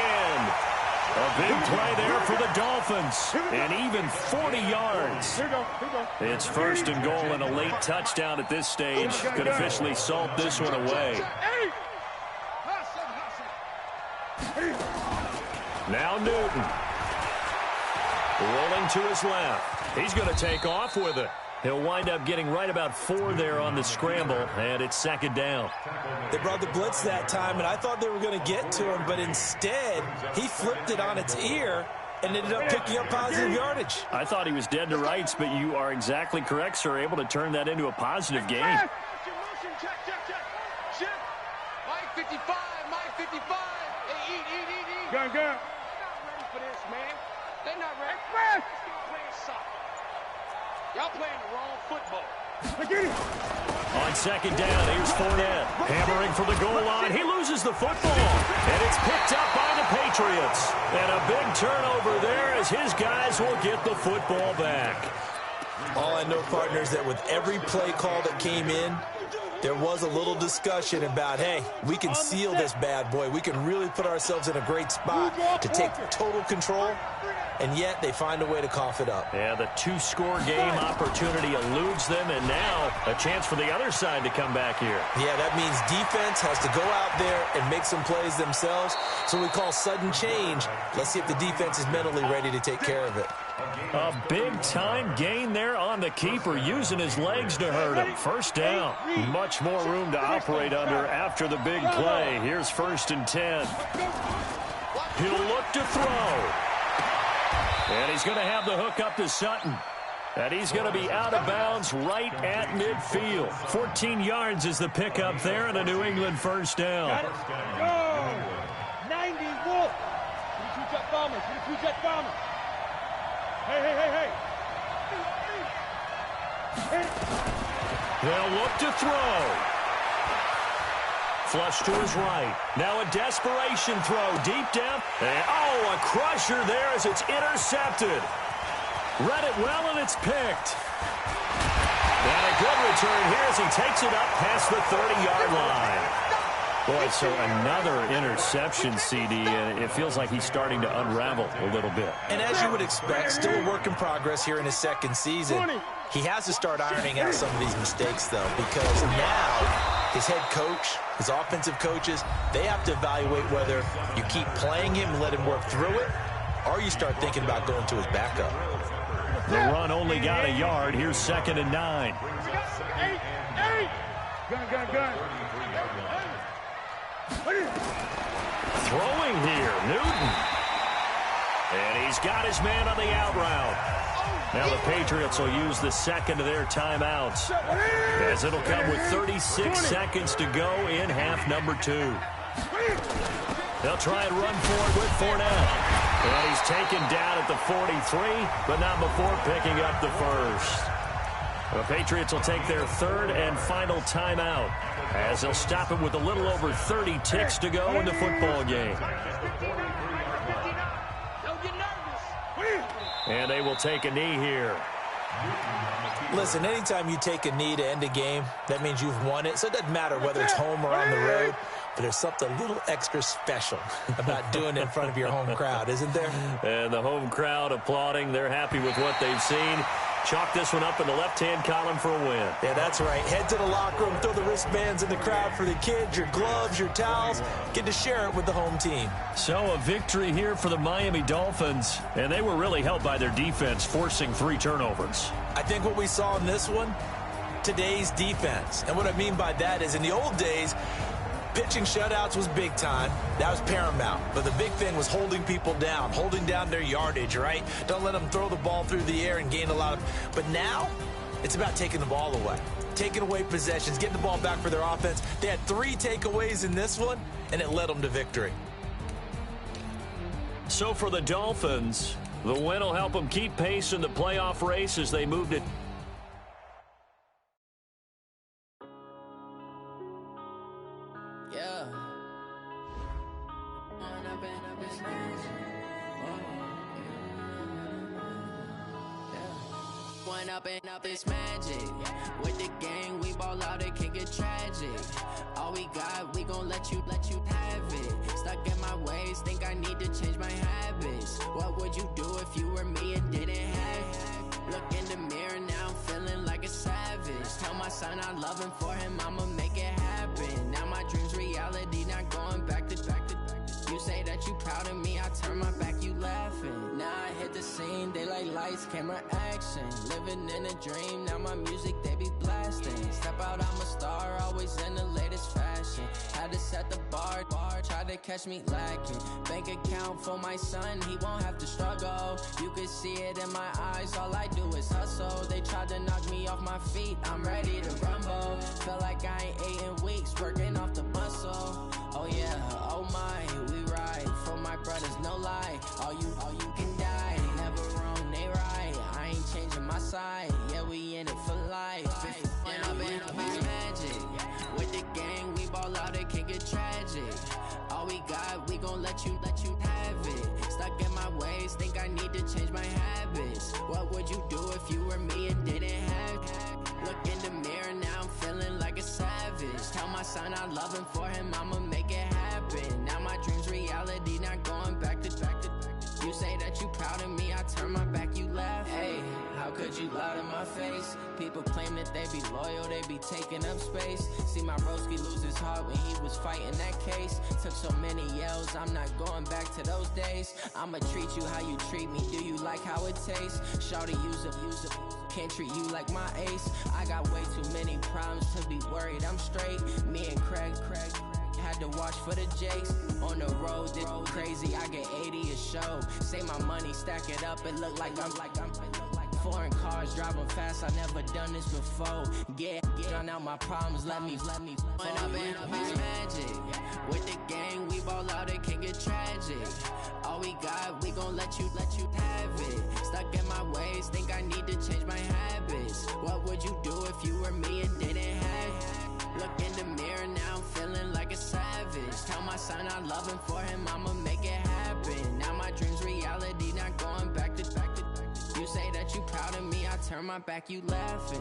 A big play there for the Dolphins, and even 40 yards. It's first and goal, and a late touchdown at this stage could officially salt this one away. Now Newton. Rolling to his left. He's going to take off with it. He'll wind up getting right about 4 there on the scramble, and it's second down. They brought the blitz that time, and I thought they were going to get to him, but instead, he flipped it on its ear and ended up picking up positive yardage. I thought he was dead to rights, but you are exactly correct, sir, able to turn that into a positive gain. Mike 55, Mike 55. Hey, eat. Gun. They're not ready for this, man. They're not ready. They're playing soccer. Y'all playing the wrong football. On second down, here's Fournette. Hammering for the goal line. He loses the football. And it's picked up by the Patriots. And a big turnover there as his guys will get the football back. All I know, partners, that with every play call that came in, there was a little discussion about, hey, we can seal this bad boy. We can really put ourselves in a great spot to take total control, and yet they find a way to cough it up. Yeah, the 2-score game opportunity eludes them, and now a chance for the other side to come back here. Yeah, that means defense has to go out there and make some plays themselves. So we call sudden change. Let's see if the defense is mentally ready to take care of it. A big-time gain there on the keeper, using his legs to hurt him. First down. Much more room to operate under after the big play. Here's first and 10. He'll look to throw. And he's going to have the hook up to Sutton. And he's going to be out of bounds right at midfield. 14 yards is the pickup there, and a New England first down. Go! 90 Wolf. Two-jet bombers. Two-jet bombers. Hey. They'll look to throw. Flush to his right. Now a desperation throw deep down. And, a crusher there as it's intercepted. Read it well, and it's picked. And a good return here as he takes it up past the 30-yard line. Boy, so another interception, CD, and it feels like he's starting to unravel a little bit. And as you would expect, still a work in progress here in his second season. He has to start ironing out some of these mistakes, though, because now his head coach, his offensive coaches, they have to evaluate whether you keep playing him and let him work through it, or you start thinking about going to his backup. The run only got a yard. Here's second and 9. Gun. Throwing here, Newton. And he's got his man on the out route. Now the Patriots will use the second of their timeouts, as it'll come with 36 seconds to go in half number 2. They'll try and run forward with Fournette. And he's taken down at the 43, but not before picking up the first. The Patriots will take their third and final timeout, as they'll stop it with a little over 30 ticks to go in the football game. And they will take a knee here. Listen, anytime you take a knee to end a game, that means you've won it. So it doesn't matter whether it's home or on the road, but there's something a little extra special about doing it in front of your home crowd, isn't there? And the home crowd applauding. They're happy with what they've seen. Chalk this one up in the left-hand column for a win. Yeah, that's right. Head to the locker room, throw the wristbands in the crowd for the kids, your gloves, your towels. Get to share it with the home team. So a victory here for the Miami Dolphins, and they were really helped by their defense, forcing 3 turnovers. I think what we saw in this one, today's defense. And what I mean by that is in the old days, pitching shutouts was big time. That was paramount. But the big thing was holding people down, holding down their yardage, right? Don't let them throw the ball through the air and gain a lot of... But now, it's about taking the ball away. Taking away possessions, getting the ball back for their offense. They had 3 takeaways in this one, and it led them to victory. So for the Dolphins, the win will help them keep pace in the playoff race as they move to... Up this magic with the gang, we ball out, it can get tragic. All we got, we gon' let you have it. Stuck in my ways, think I need to change my habits. What would you do if you were me and didn't have it? Look in the mirror now, I'm feeling like a savage. Tell my son I love him, for him I'ma make it happen. Now my dreams reality, not going back to. You say that you proud of me, I turn my back, you laughing. Now I hit the scene, they like lights, camera, action. Living in a dream, now my music, they be blasting. Step out, I'm a star, always in the latest fashion. Had to set the bar, try to catch me lacking. Bank account for my son, he won't have to struggle. You can see it in my eyes, all I do is hustle. They tried to knock me off my feet, I'm ready to rumble. Feel like I ain't ate in weeks, working off the muscle. Oh yeah, oh my, we ride for my brothers, no lie. All you can die, never wrong, they right. I ain't changing my side, yeah, we in it for life. When I've been magic with the gang, we ball out, it can get tragic. All we got, we gon' let you have it. Stuck in my ways, think I need to change my habits. What would you do if you were me and didn't have it? Look in the mirror now, I'm feeling like a savage. Tell my son I love him, for him I'ma make it happen. Now my dreams reality, not going back to. You say that you proud of me, I turn my back, you laugh. Hey, how could you lie to my face? People claim that they be loyal, they be taking up space. See my broski lose his heart when he was fighting that case. Took so many yells, I'm not going back to those days. I'ma treat you how you treat me, do you like how it tastes? Shawty, use up, can't treat you like my ace. I got way too many problems to be worried, I'm straight. Me and Craig had to watch for the Jakes. On the road, this crazy, I get 80 a show. Say my money, stack it up, it look like I'm foreign cars, driving fast, I never done this before. Get on out my problems, let me When I've been magic with the gang, we ball out, it can get tragic. All we got, we gon' let you have it. Stuck in my ways, think I need to change my habits. What would you do if you were me and didn't have it? Look in the mirror now, I'm feeling like a savage. Tell my son I love him, for him I'ma make it happen. Now my dreams reality, not going back to. You say that you proud of me, I turn my back, you laughing.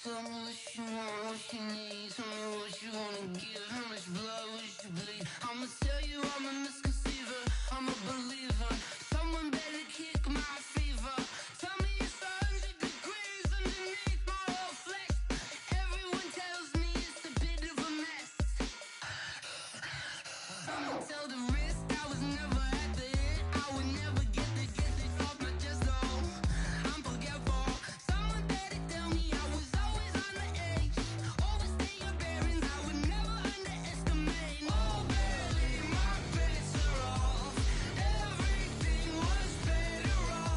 Tell me what you want, what you need. Tell me what you wanna give. How much blood would you bleed? I'ma tell you I'm a misconceiver. I'm a believer. Someone better kick my fever. Tell me it's 100 degrees underneath my whole flesh. Everyone tells me it's a bit of a mess. I'ma tell the risk I was never at the end. I would never get this off my chest. Oh, I'm forgetful. Someone better tell me I was always on the edge. Overstay your bearings, I would never underestimate. Oh, barely my bets are off. Everything was better off.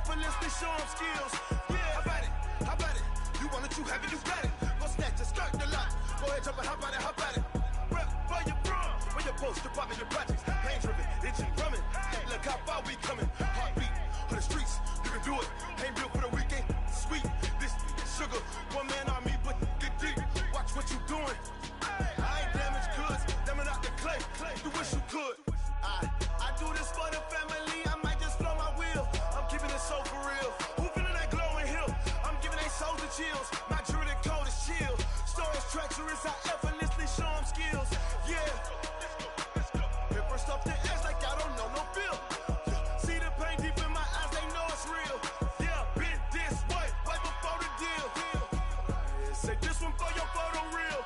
effortlessly show them skills. Yeah, how about it? How about it? You want it, you have it, you got it. Go snatch it, skirt the lot. Go ahead, jump it, how about it? How about it? Rep where you from? Where you post, your pop, your projects. Pain driven, itching, drumming. Look how far we coming. Heartbeat on the streets, you can do it. Ain't built for the weekend. Sweet, this sugar. One man army, but get deep. Watch what you doing. I ain't damaged goods, damn out the clay. You wish you could. I do this for the family. I might just blow my wheel. I'm keeping it so for real. Who feeling that glowing hill? I'm giving they souls the chills. My jewelry code is chill. Stories treacherous, I effortlessly show them skills. Yeah. Hit first off the edge like I don't know no feel. See the pain deep in my eyes, they know it's real. Yeah, been this way, way before the deal. Say this one for your photo reel.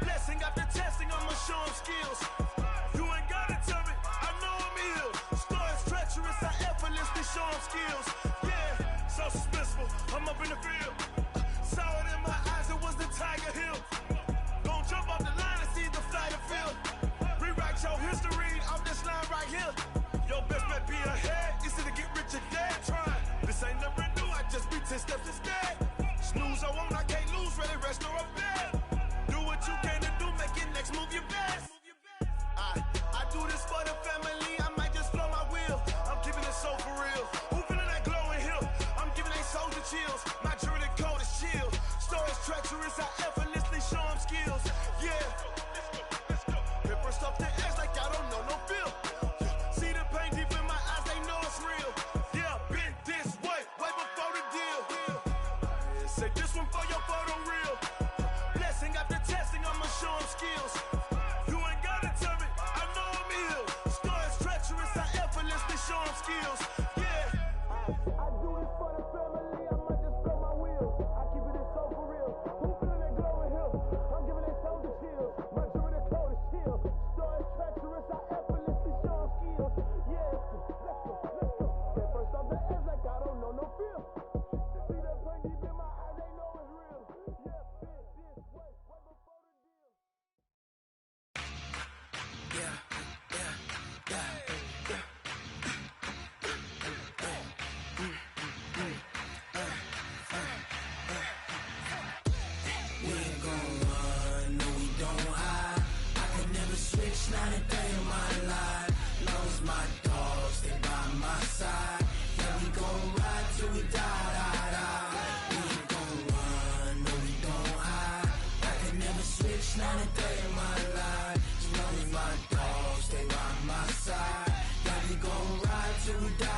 Blessing after testing, I'ma show them skills. You ain't gotta tell me, I know I'm ill. Stories treacherous, I effortlessly show them skills. Yeah, so suspenseful, I'm up in the field. Saw it in my eyes, it was the Tiger Hill. Gon' jump off the line and see the flight of field. Rewrite your history off this line right here. Your best bet be ahead, easy to get rich or dead. Trying, this ain't never new, I just be 10 steps instead. Snooze I won't, I can't lose, ready, rest or up bed. Do what you can to do, make your next move your best. I do this for the family, I might just blow my wheel. I'm keeping it so for real. Who feeling that glowing hill? I'm giving they souls the chills. My jewelry code is chill. Stories treacherous, I effortlessly show them skills. Yeah. Hit first off the edge like I don't know no feel. See the pain deep in my eyes, they know it's real. Yeah, been this way, way before the deal. Say this one for your photo reel. Blessing after testing, I'ma show them skills. You ain't gotta tell me, I know I'm ill. Stories treacherous, I effortlessly show them skills. Yeah. I do this for the family, I might just blow my wheel. I keep it so for real. Who feeling that glowing hill? I'm giving they souls the chills. My jewelry code is chill. Stories treacherous, I effortlessly show them skills. Yeah, let's go. Get first off the edge like I don't know no feel. See that pain deep in my eyes, they know it's real. Yeah, been this way, way before the deal. We ain't gon' run, no we don't hide. I can never switch, not a day in my life. Long as my dogs stay by my side. Yeah, we gon' ride till we die. We ain't gon' run, no we don't hide. I can never switch, not a day in my life. As long as my dogs stay by my side. Yeah, we gon' ride till we die.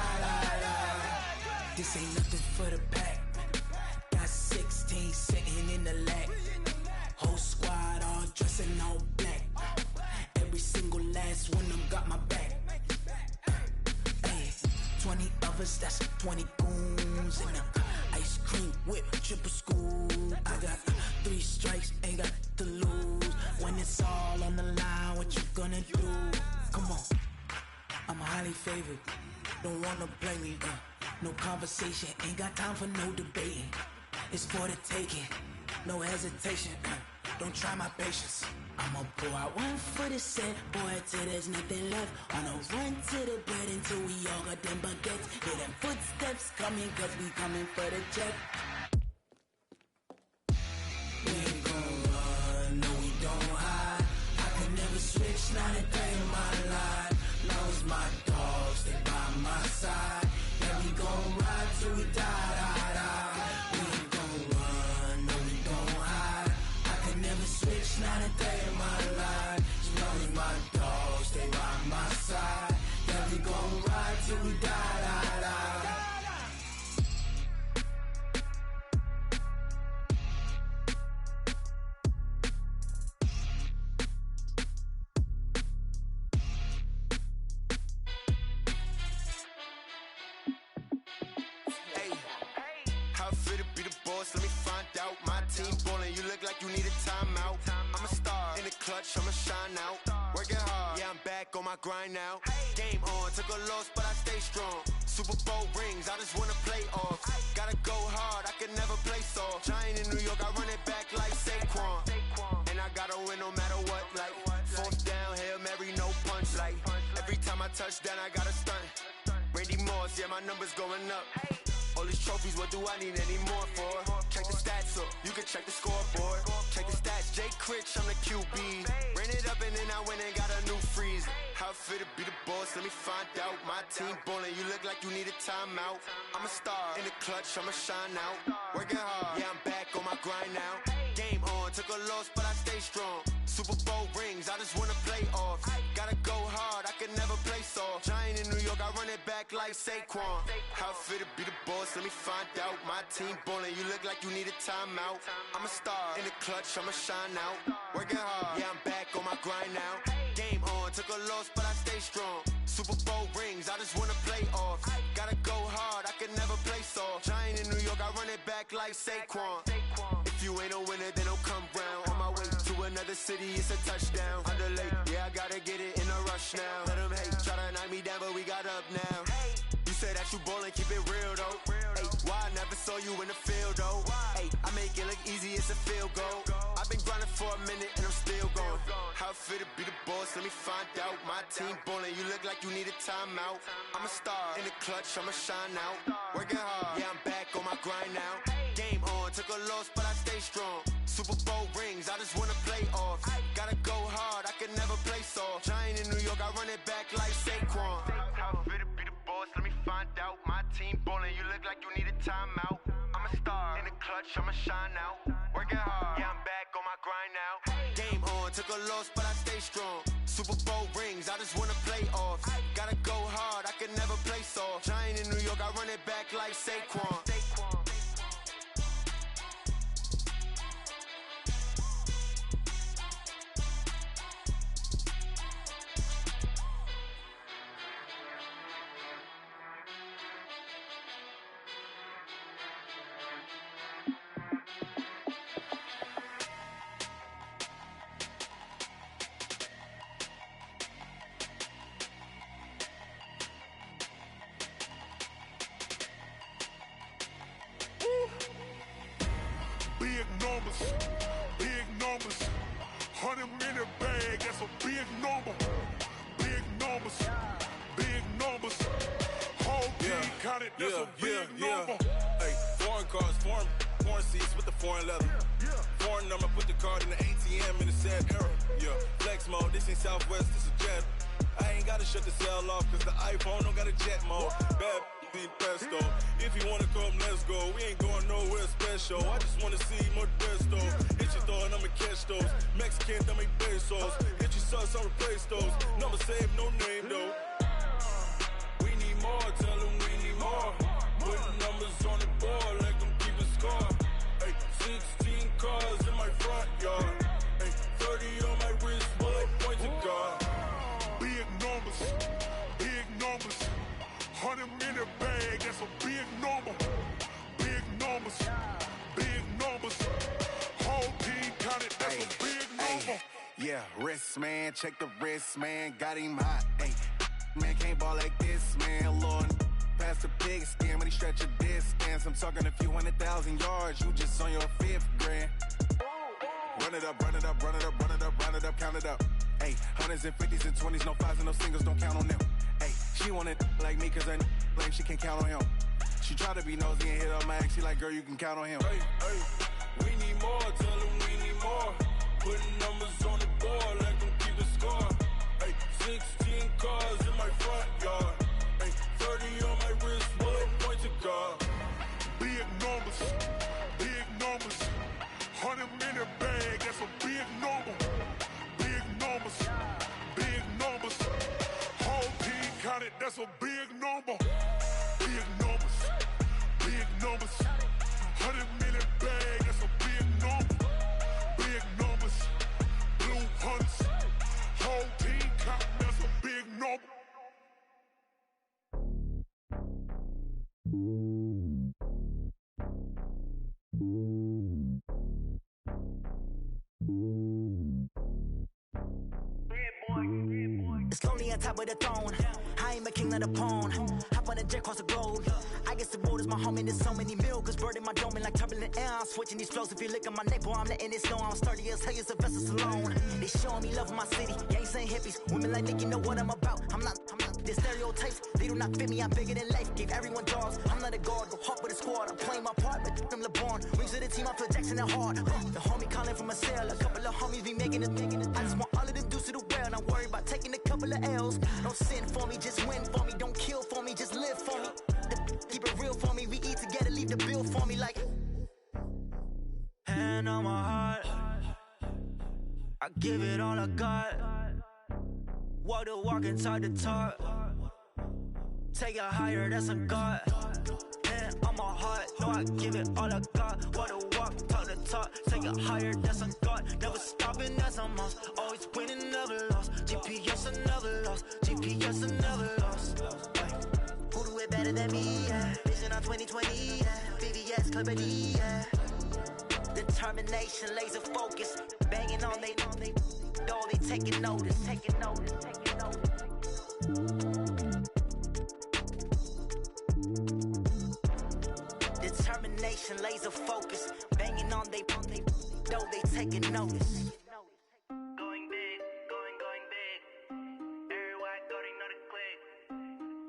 This ain't nothing for the pack. Got 16 sitting in the lap. Whole squad all dressing all black. Every single last one of them got my back. Hey, 20 of us, that's 20 goons. And ice cream whip, triple scoop. I got 3 strikes, ain't got to lose. When it's all on the line, what you gonna do? Come on, I'm highly favored. Don't wanna play me, no conversation, ain't got time for no debating. It's for the taking, no hesitation. Don't try my patience. I'ma pour out one for the set, boy, till there's nothing left. On a run to the bread until we all got them baguettes. Hear them footsteps coming, cause we coming for the check. We ain't gon' run, no we don't hide. I can never switch, not a day in my life. Long as my dogs stay by my side. Yeah, we gon' ride till we die. We ain't gon' run, no we don't hide. I can never switch, not a day in my life. As long as my dogs stay by my side. Yeah, we gon' ride till we die. Let me find out. My team ballin', you look like you need a timeout. I'm a star in the clutch, I'ma shine out. Working hard, yeah, I'm back on my grind now. Game on, took a loss, but I stay strong. Super Bowl rings, I just wanna play off. Gotta go hard, I can never play soft. Giant in New York, I run it back like Saquon. And I gotta win no matter what, like 4th down, Hail Mary, no punch. Like every time I touch down, I gotta stunt. Randy Moss, yeah, my numbers going up. these trophies, what do I need any more for? Check the stats up, you can check the scoreboard. Check the stats, Jay Critch, I'm the QB. Ran it up and then I went and got a new freeze. How it feel to be the boss, let me find out. My team ballin', you look like you need a timeout. I'm a star, in the clutch, I'ma shine out. Working hard, yeah, I'm back on my grind now. Game on, took a loss, but I stay strong. Super Bowl rings, I just wanna play off. Gotta go hard, I can never play soft. Giant in New York, I run it back like Saquon. How it feel to be the boss, let me find out. My team ballin', you look like you need a timeout. I'm a star, in the clutch, I'ma shine out. Working hard, yeah, I'm back on my grind now. Game on, took a loss, but I stay strong. Super Bowl rings, I just wanna play off. Gotta go hard, I can never play soft. Giant in New York, I run it back like Saquon. If you ain't a winner, then don't come round. On my way to another city, it's a touchdown. Underlay, yeah, I gotta get it in a rush now. Let them hate, try to knock me down, but we got up now. You said that you ballin', keep it real though. Hey, why I never saw you in the field though? Hey, I make it look easy, it's a field goal. I've been grinding for a minute and I'm still going. How it feel to be the boss, let me find out. My team ballin', you look like you need a timeout. I'm a star, in the clutch, I'ma shine out. Working hard, yeah, I'm back on my grind now. Game on, took a loss, but I stay strong. Super Bowl rings, I just wanna play off. Gotta go hard, I can never play soft. Giant in New York, I run it back like Saquon. How it feel to be the boss, let me find out. My team ballin', you look like you need a timeout. I'm a star, in the clutch, I'ma shine out. Working hard, yeah, I'm back on my grind now. Game on, took a loss, but I stay strong. Super Bowl rings, I just wanna play off. Gotta go hard, I can never play soft. Giant in New York, I run it back like Saquon. Big numbers, 100-minute bag, that's a big number. Big numbers, whole team counted, that's a big number. Hey, foreign cars, foreign seats with the foreign leather. Foreign number, put the card in the ATM in the sad era. Yeah, flex mode, this ain't Southwest, this a jet. I ain't gotta shut the cell off, cause the iPhone don't got a jet mode. Bad need pesto. If you wanna come, let's go. We ain't going nowhere special. I just wanna see more Modesto. Hit your throw and I'ma catch those. Mexican, I make pesos. Hit your sauce, I'll replace those. Number save, no name though. We need more, tell them we need more. Putting numbers on the board, let them keep a score. Hey, 16 cars in my front yard. Hey, 30 on my wrist, bullet point to God. Big numbers, 100-minute bag, that's a big number. Big numbers, whole team counted, that's a big number. Yeah, wrist man, check the wrist man, got him hot. Ay, man can't ball like this, man. Lord, past the pig skin when he stretch a distance. I'm talking a few 100,000 yards, you just on your 5th grand. Run it up, count it up. Ay, hundreds and 50s and 20s, no 5s and no singles, don't count on them. Ay, she want it like me cause I blame, she can't count on him. She try to be nosy and hit up my ex, she like, girl, you can count on him. Hey, we need more, tell them we need more. Putting numbers on the board, let them keep the score. Hey, 16 cars in my front yard. Hey, 30 on my wrist, bullet point to God. Big numbers, 100-minute bag, that's a big number. Big numbers, whole team counted, that's a big number. Big numbers, 100-minute bag, that's a big number. Big numbers, blue hunts, whole team counting, that's a big number. It's lonely on top of the throne. I ain't a king of the pawn. Hop on a jet across the globe. I guess the road is my home and there's so many milkers birding my dome and like turbulent air. I'm switching these flows. If you look at my neck, boy, I'm letting it snow. I'm sturdy as hell, it's a vessel alone. They showing me love in my city. Gangsta and hippies. Women like Nick, you know what I'm about. I'm not the stereotypes. They do not fit me. I'm bigger than life. Gave everyone jobs. I'm not a guard. Go hard with a squad. squad. I'm playing my part, but I'm LeBron. Wings of the team, I feel Jackson and hard. The homie calling from a cell. A couple of homies be making it. I just want all of them dudes to the well. Not worry about taking a couple of L's. Don't sin for me, just win for me. Don't kill for me, just live for me. Keep it real for me. We eat together, leave the bill for me like. Hand on my heart, I give it all I got. Walk the walk and talk the talk. Take it higher, that's a God. Hand on my heart, no, I give it all I got. Walk the walk, talk the talk. Take it higher, that's a God. Never stopping, that's a must. Always winning, never lost. GPS, I never lost. GPS, I never lost. Who do it better than me? Yeah. Vision on 2020. Yeah. VVS, Clarity. Yeah. Determination, laser focus, banging on they door, they taking notice. Determination, laser focus, banging on they door, they taking notice. Going big, going big. Everywhere I go, they know the click.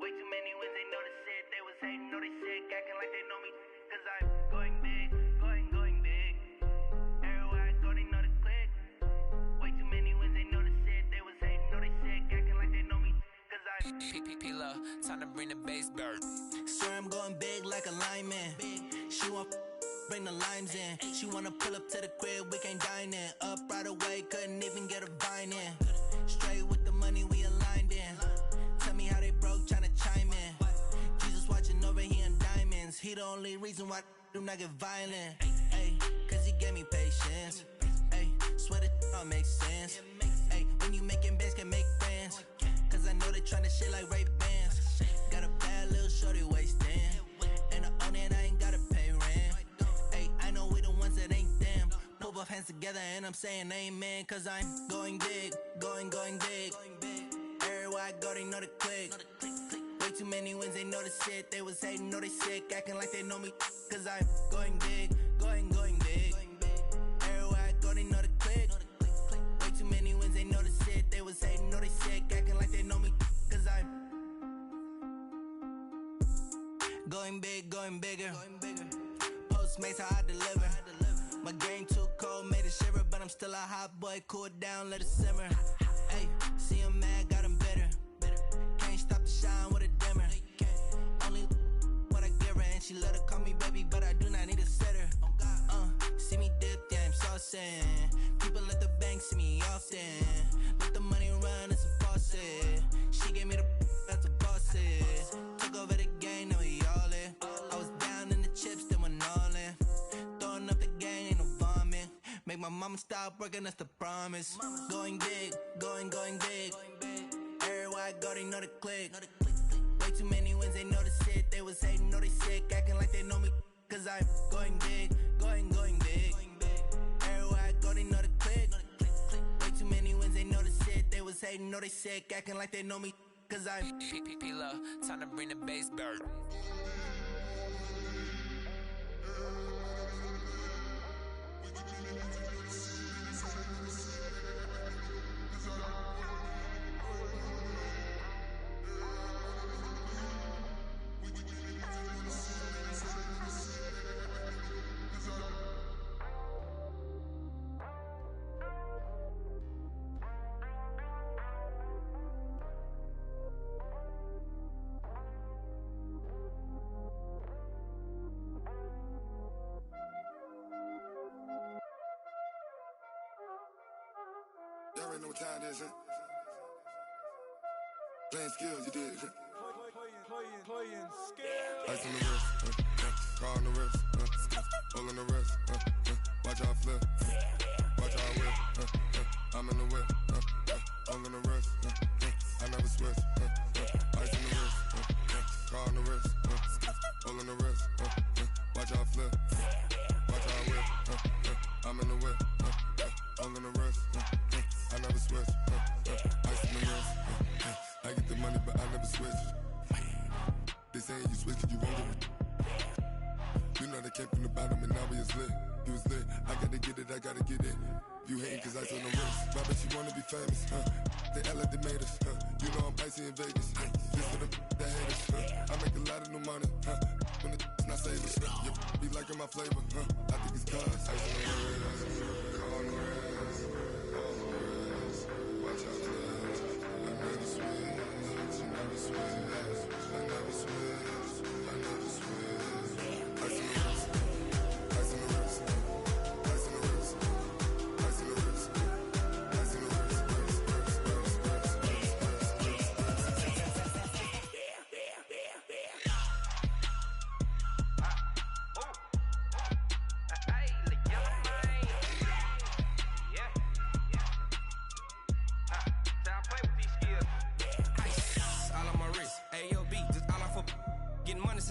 Way too many wins, they know the shit. They was hating, know they sick, acting like they know me, 'cause I'm going big. P-P-P-Love, time to bring the bass bird. Swear I'm going big like a lineman. She want bring the limes in. She wanna pull up to the crib, we can't dine in. Up right away, couldn't even get a vine in. Straight with the money, we aligned in. Tell me how they broke, tryna chime in. Jesus watching over here in diamonds. He the only reason why I do not get violent. Ay, 'cause he gave me patience. Ay, swear that all makes sense. Ay, when you making bands, can make friends. 'Cause I know they tryna shit like Ray-Bans. Got a bad little shorty wasting. And I own it, I ain't gotta pay rent. Ay, I know we the ones that ain't them. Pull both hands together and I'm saying amen. 'Cause I'm going big, going big. Everywhere I go, they know the click. Way too many wins, they know the shit. They was hating, know they sick, acting like they know me. 'Cause I'm going big, going big. Everywhere I go, they know the click. Way too many wins, they know the shit. They was hating, know they sick, acting like they know me. 'Cause I'm going big, going bigger. Postmates, how I deliver. My game too cold, made it shiver. But I'm still a hot boy, cool it down, let it simmer. Hey, see him mad, got him bitter. Can't stop the shine with a dimmer. Only what I give her, and she love to call me baby, but I do not need a sitter. See me dip, yeah, I'm saucing. People at the bank see me often. Let the money run, it's a faucet. She gave me the that's a boss is. Took over the game, now we all in. I was down in the chips, then went all in. Throwing up the game, ain't no vomit. Make my mama stop working, that's the promise. Going big, going big. Everywhere I go, they know the click. Way too many wins, they know the shit. They was hating, know they sick, acting like they know me. 'Cause I'm going big, going big. Everywhere I go, they know the click. Way too many wins, they know the shit. They was hating, know they sick, acting like they know me. 'Cause I'm P-P-P-Love, time to bring the bass bird. Y'all already know what time it is, huh? Playing skills, you did. Playing skills. Ice on the wrist, car on the wrist, hole on the wrist, watch how I flip, watch how I whip, I'm in the whip, hole on the wrist, I never switch, ice on the wrist, car on the wrist, hole on the wrist, watch how I flip, watch how I whip, I'm in the whip, hole on the wrist, I never switch, ice on the wrist, I get the money but I never switch. They saying you switch 'cause you won't get it. You know they came from the bottom and now we is lit. You was lit, I gotta get it, I gotta get it. You hating 'cause I on the wrist. But I bet you wanna be famous, They act like they made us, You know I'm icy in Vegas, Just for the that hate us, I make a lot of new money, When it's not saving, liking my flavor, I think it's cause ice on the wrist, on the wrist, on the wrist. Watch out, I never switch, never switch, I never switch, I never switch. Ice on the wrist, ice on the wrist, ice on the wrist, ice on the wrist, ice on the wrist.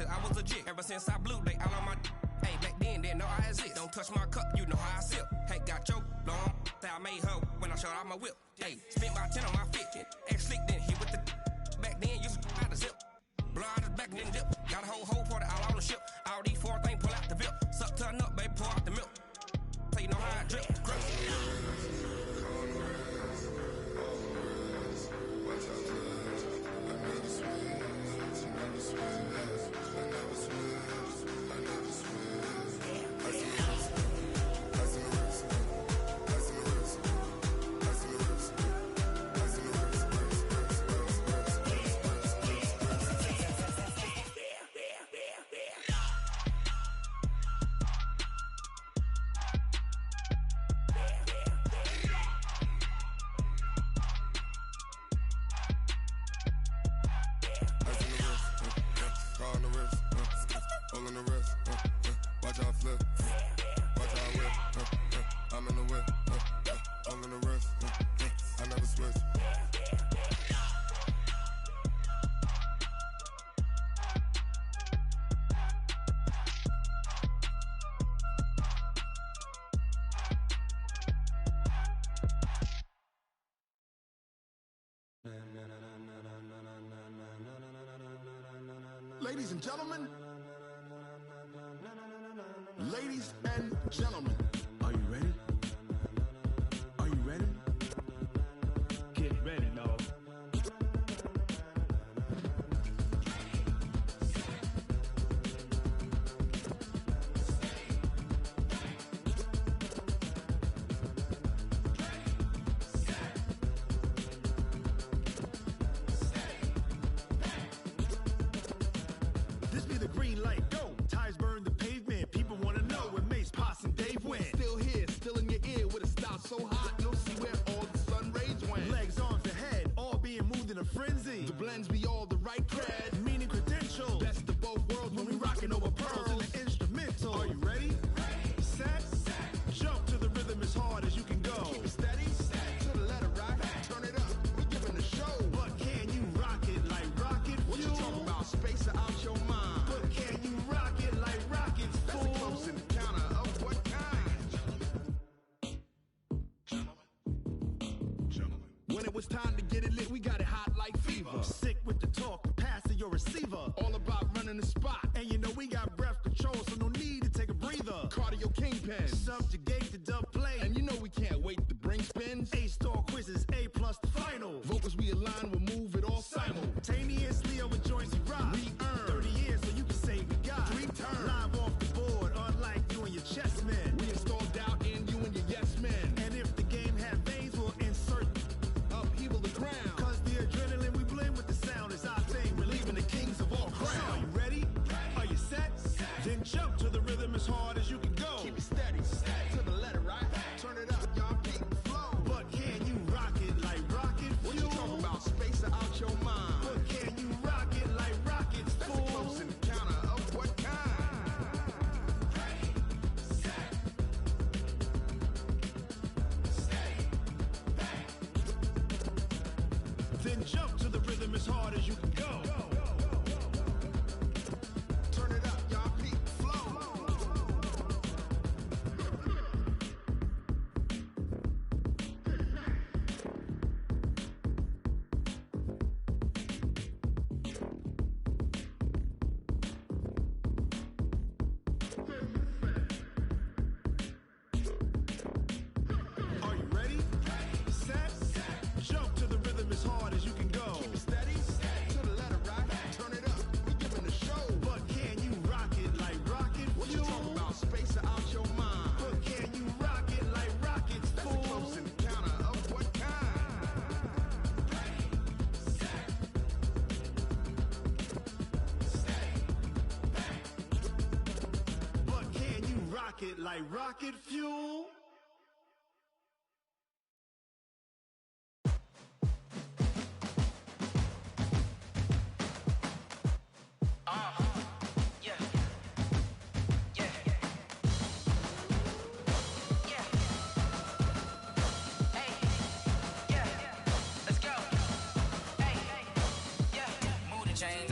I was legit ever since I blew they all on my hey back then didn't know I exist. Don't touch my cup, you know how I sip. Hey, got choked, long that I made her when I showed out my whip. Hey, spent about 10 on my 15. Ex slick then hit with the back then used to out the zip. Blow out his back then dip. Got a whole party all on the ship. All these 4 things pull out the VIP. Suck to a nut, baby, pour out the milk. So you know how I drip. Grip. Ladies and gentlemen, ladies and gentlemen, are you ready? Are you ready? Get ready, y'all. This be the green light, go. Tires burn the pavement. People want to know where Mace, Potts, and Dave went. Still here, still in your ear with a style so hot, you'll see where all the sun rays went. Legs, arms, and head, all being moved in a frenzy. The blends be all the right cred, meaning credentials. Best of both worlds when we rocking over pearls in the instrumental. Are you ready? Set, jump to the rhythm as hard as you can go. Keep it steady, to the letter right. Turn it up, we giving the show. But can you rock it like rocket fuel? What you talking about? Space out your mind. But can you rock it like rockets, fool? That's a close encounter of what kind? Gentlemen. When it was time to get it lit, we got it hot like fever. Sick with the talk, pass to your receiver. All about running the spot. And you know we got breath control, so no need to take a breather. Cardio kingpin, subjugate the dub play. And you know we can't wait to bring spins. A-star quizzes, A+ the final. Vocals we align, we'll move it all simultaneously over joints we rock. We earn 30 years, so you can say we got 3 turns. Live off the board, unlike you and your chess men. We install doubt in you and your yes men. And if the game had veins, we'll insert upheaval the ground. Cause the adrenaline we blend with the sound is our thing. We're leaving the kings of all crowns. So are you ready? Are you set? Then jump to the rhythm as hard as you can go. Keep it steady, to the letter right. Turn it up, y'all keep the flow. But can you rock it like rocket fuel? What you talking about? Space out your mind. But can you rock it like rockets, fool? That's a close encounter of what kind? Then jump to the rhythm as hard as you can go. Turn it up, y'all keep the flow. Are you ready? Set, jump to the rhythm as hard as you can go. Keep it steady, to the letter right. Turn it up, we giving the show. But can you rock it like rocket fuel? What you talking about? rocket like rocket fuel.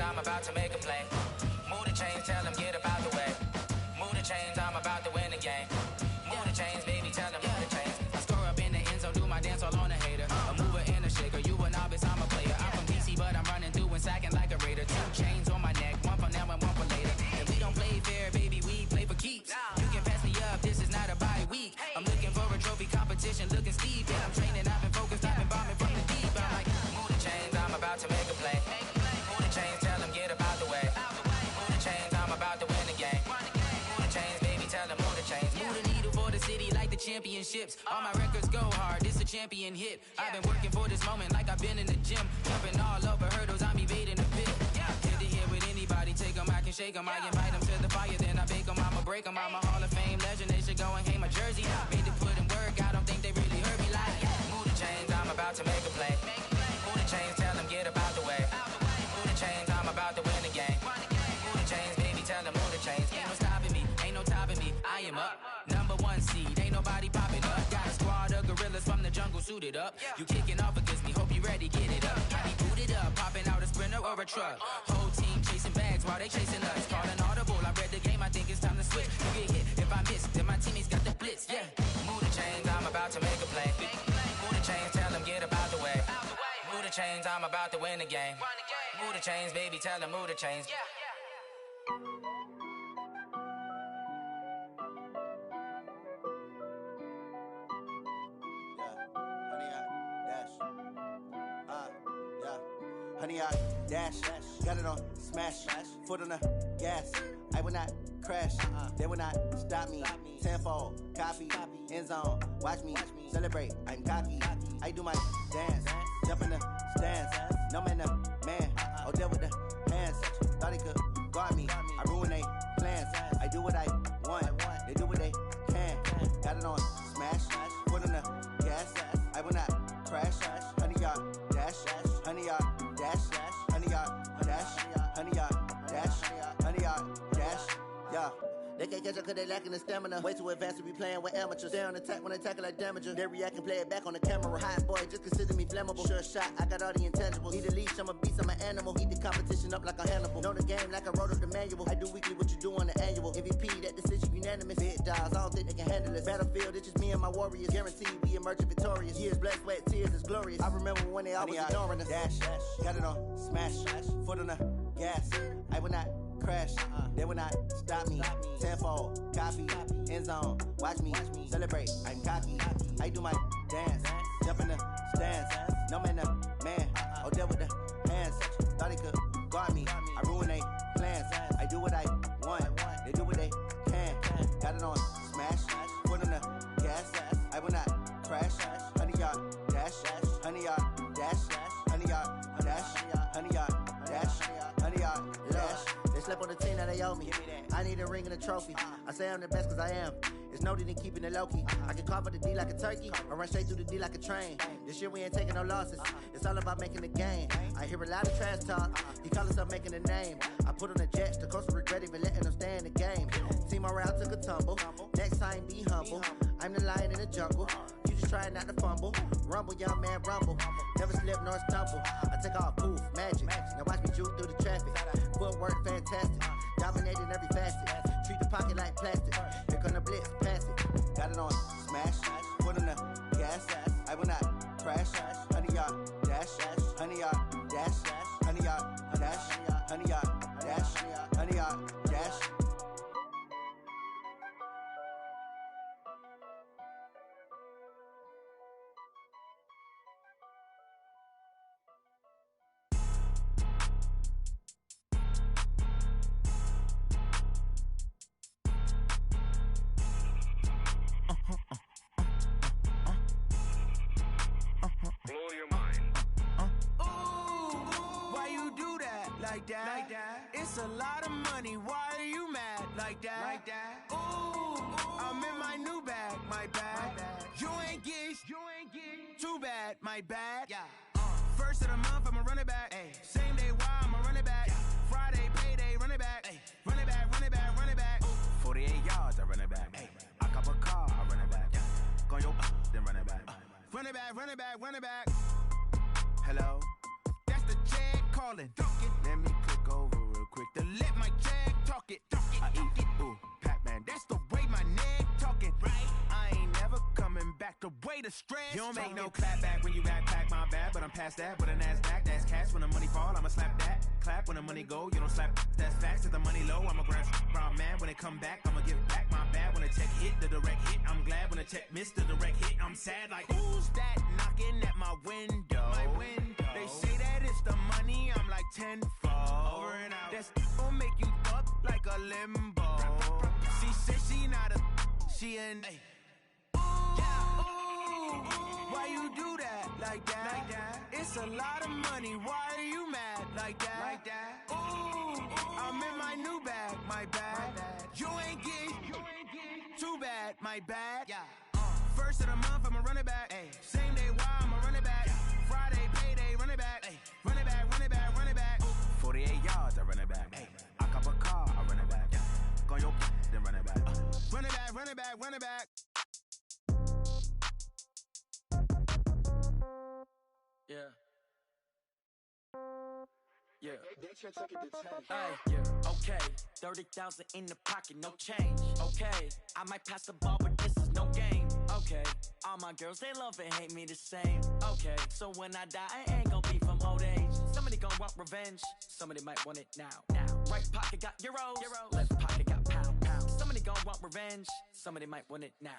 I'm about to make a play. Move the chains, tell them get up out the way. Move the chains, I'm about to win the game. Move the chains, baby, tell them move the chains. I score up in the end zone, do my dance all on a hater. A mover and a shaker, you a novice, I'm a player. I'm from DC, but I'm running through and sacking like a raider. 2 chains on my neck, one for now and one for later. And we don't play fair, baby, we play for keeps. You can pass me up, this is not a bye week. I'm looking for a trophy competition, looking steep. And I'm training, I've been focused, I've been bombing from the deep. I'm like, move the chains, I'm about to make a play. Move the chains, tell them get up out the way. Move the chains, I'm about to win the game. Move the chains, baby, tell them move the chains. Move the needle for the city like the championships. All my records go hard, this a champion hit. I've been working for this moment like I've been in the gym. Jumping all over hurdles, I'm evading the pit. Hit to hit with anybody, take them, I can shake them. I invite them to the fire, then I bake them, I'ma break them. I'm a Hall of Fame legend, they should go and hang my jersey. Made to put in work, I don't think they really heard me like. Move the chains, I'm about to make a play. Move the chains, tell them get up out the way. Move the chains, I'm about to win the game. Move the chains, baby, tell them move the chains. Ain't no stopping me, ain't no topping me. I am up, #1 seed, ain't nobody popping up. Got a squad of gorillas from the jungle suited up. You kicking off against me, hope you ready, get it up. I be booted up, popping out a sprinter or a truck. Whole team chasing bags while they chasing us. Calling audible, I read the game, I think it's time to switch. You get hit, if I miss, then my teammates got the blitz, yeah. Move the chains, I'm about to make a play. Move the chains, tell them get up out the way. Move the chains, I'm about to win the game. Move the chains, baby, tell them move the chains. Honey, I dash, got it on smash, foot on the gas. I will not crash, they will not stop me. Tenfold, copy, end zone, watch me celebrate. I'm cocky, I do my dance, jump in the stands. No man, man, oh deal with the hands. Thought he could guard me, I ruin they plans. I do what I want, they do what they can. Got it on smash, foot on the gas. I will not crash, honey, y'all dash, honey, y'all dash, honey, y'all dash, honey, y'all dash, honey, y'all dash, yeah. They can't catch up cause they lacking the stamina. Way too advanced to be playing with amateurs. Stay on attack when they tackle like damager. They react and play it back on the camera. Hot boy, just consider me flammable. Sure shot, I got all the intangibles. Need a leash, I'm a beast, I'm an animal. Eat the competition up like a Hannibal. Know the game like I wrote up the manual. I do weekly what you do on the annual. MVP, that decision unanimous. Big dogs, I don't think they can handle it. Battlefield, it's just me and my warriors. Guaranteed we emerge victorious. Years, blood, sweat, tears, is glorious. I remember when they always ignoring us. Dash, got it on smash, foot on the gas. I will not crash, they will not stop me. Tenfold, copy, end zone, watch me celebrate. I'm cocky, I do my dance, jump in the stands. No man, man, oh deal with the hands. Thought he could guard me, I ruin they plans. I do what I want, they do what they can. Got it on smash, foot on the gas. I will not crash, honey, y'all dash, honey, y'all dash, honey, y'all dash, honey, y'all dash, honey, y'all dash. They slept on the team that they owe me. I need a ring and a trophy. I say I'm the best cause I am. It's no need in keeping it low-key. I can carve up the D like a turkey or run straight through the D like a train. This year we ain't taking no losses. It's all about making the game. I hear a lot of trash talk. He call himself making a name. I put on the Jets. The coach will regret even letting them stay in the game. Team morale took a tumble. Next time be humble. I'm the lion in the jungle. You just try not to fumble. Rumble, young man, rumble. Never slip nor stumble. I take off, poof, magic. Now watch me juke through the traffic. Footwork fantastic. Dominating every facet. Treat the pocket like plastic. Here come the blitz, pass it. Got it on smash, foot on the gas. I will not crash. Honey, y'all dash, honey, y'all dash, honey, y'all dash, honey, y'all dash, honey, y'all dash. Blow your mind. Why you do that? Like that? It's a lot of money. Why are you mad? Like that? Ooh, I new bag, my bad. You ain't get too bad, my bad. Yeah. First of the month, I'ma run it back. Ay. Same day, why I'ma run it back. Friday, payday, run it back. Ay. Run it back, run it back, run it back. 48 yards, I run it back. Ay. I cop a car, I run it back. Go yo, then run it back. Run it back, run it back, run it back. Hello? That's the check calling. Let me click over real quick to let my check talk it. I eat it, ooh, Pac-Man. That's the way my neck talking. Right? I ain't never coming back. The way the stress. You don't make no clap back when you backpack, my bad. But I'm past that with a NASDAQ. That's cash. When the money fall, I'ma slap that. Clap when the money go, you don't slap. That's facts. If the money low, I'ma grab brown man. When it come back, I'ma give back my bad. When the check hit, the direct hit. I'm glad when the check missed the direct hit. I'm sad like, who's that knocking at my window? My window. They say that it's the money, I'm like tenfold. Over and out. That's gon' make you up like a limbo. She said she not a, she an. Ooh, why you do that like that? It's a lot of money, why are you mad like that? Ooh, I'm in my new bag, my bad. You ain't get too bad, my bad. Yeah. First of the month, I'ma run it back. Ay. Same day, why I'ma run it back. Friday, payday, run it back. Ay. Run it back, run it back, run it back. 48 yards, I run it back. Ay. I cop a car, I run it back. Go yo, then run it back. Run it back, run it back, run it back. Yeah. Yeah. Hey, yeah. Okay. 30,000 in the pocket, no change. Okay. I might pass the ball, but this is no game. Okay. All my girls, they love and hate me the same. Okay. So when I die, I ain't gon' be from old age. Somebody gon' want revenge. Somebody might want it now. Right pocket got euros. Left pocket got pound. Somebody gon' want revenge. Somebody might want it now.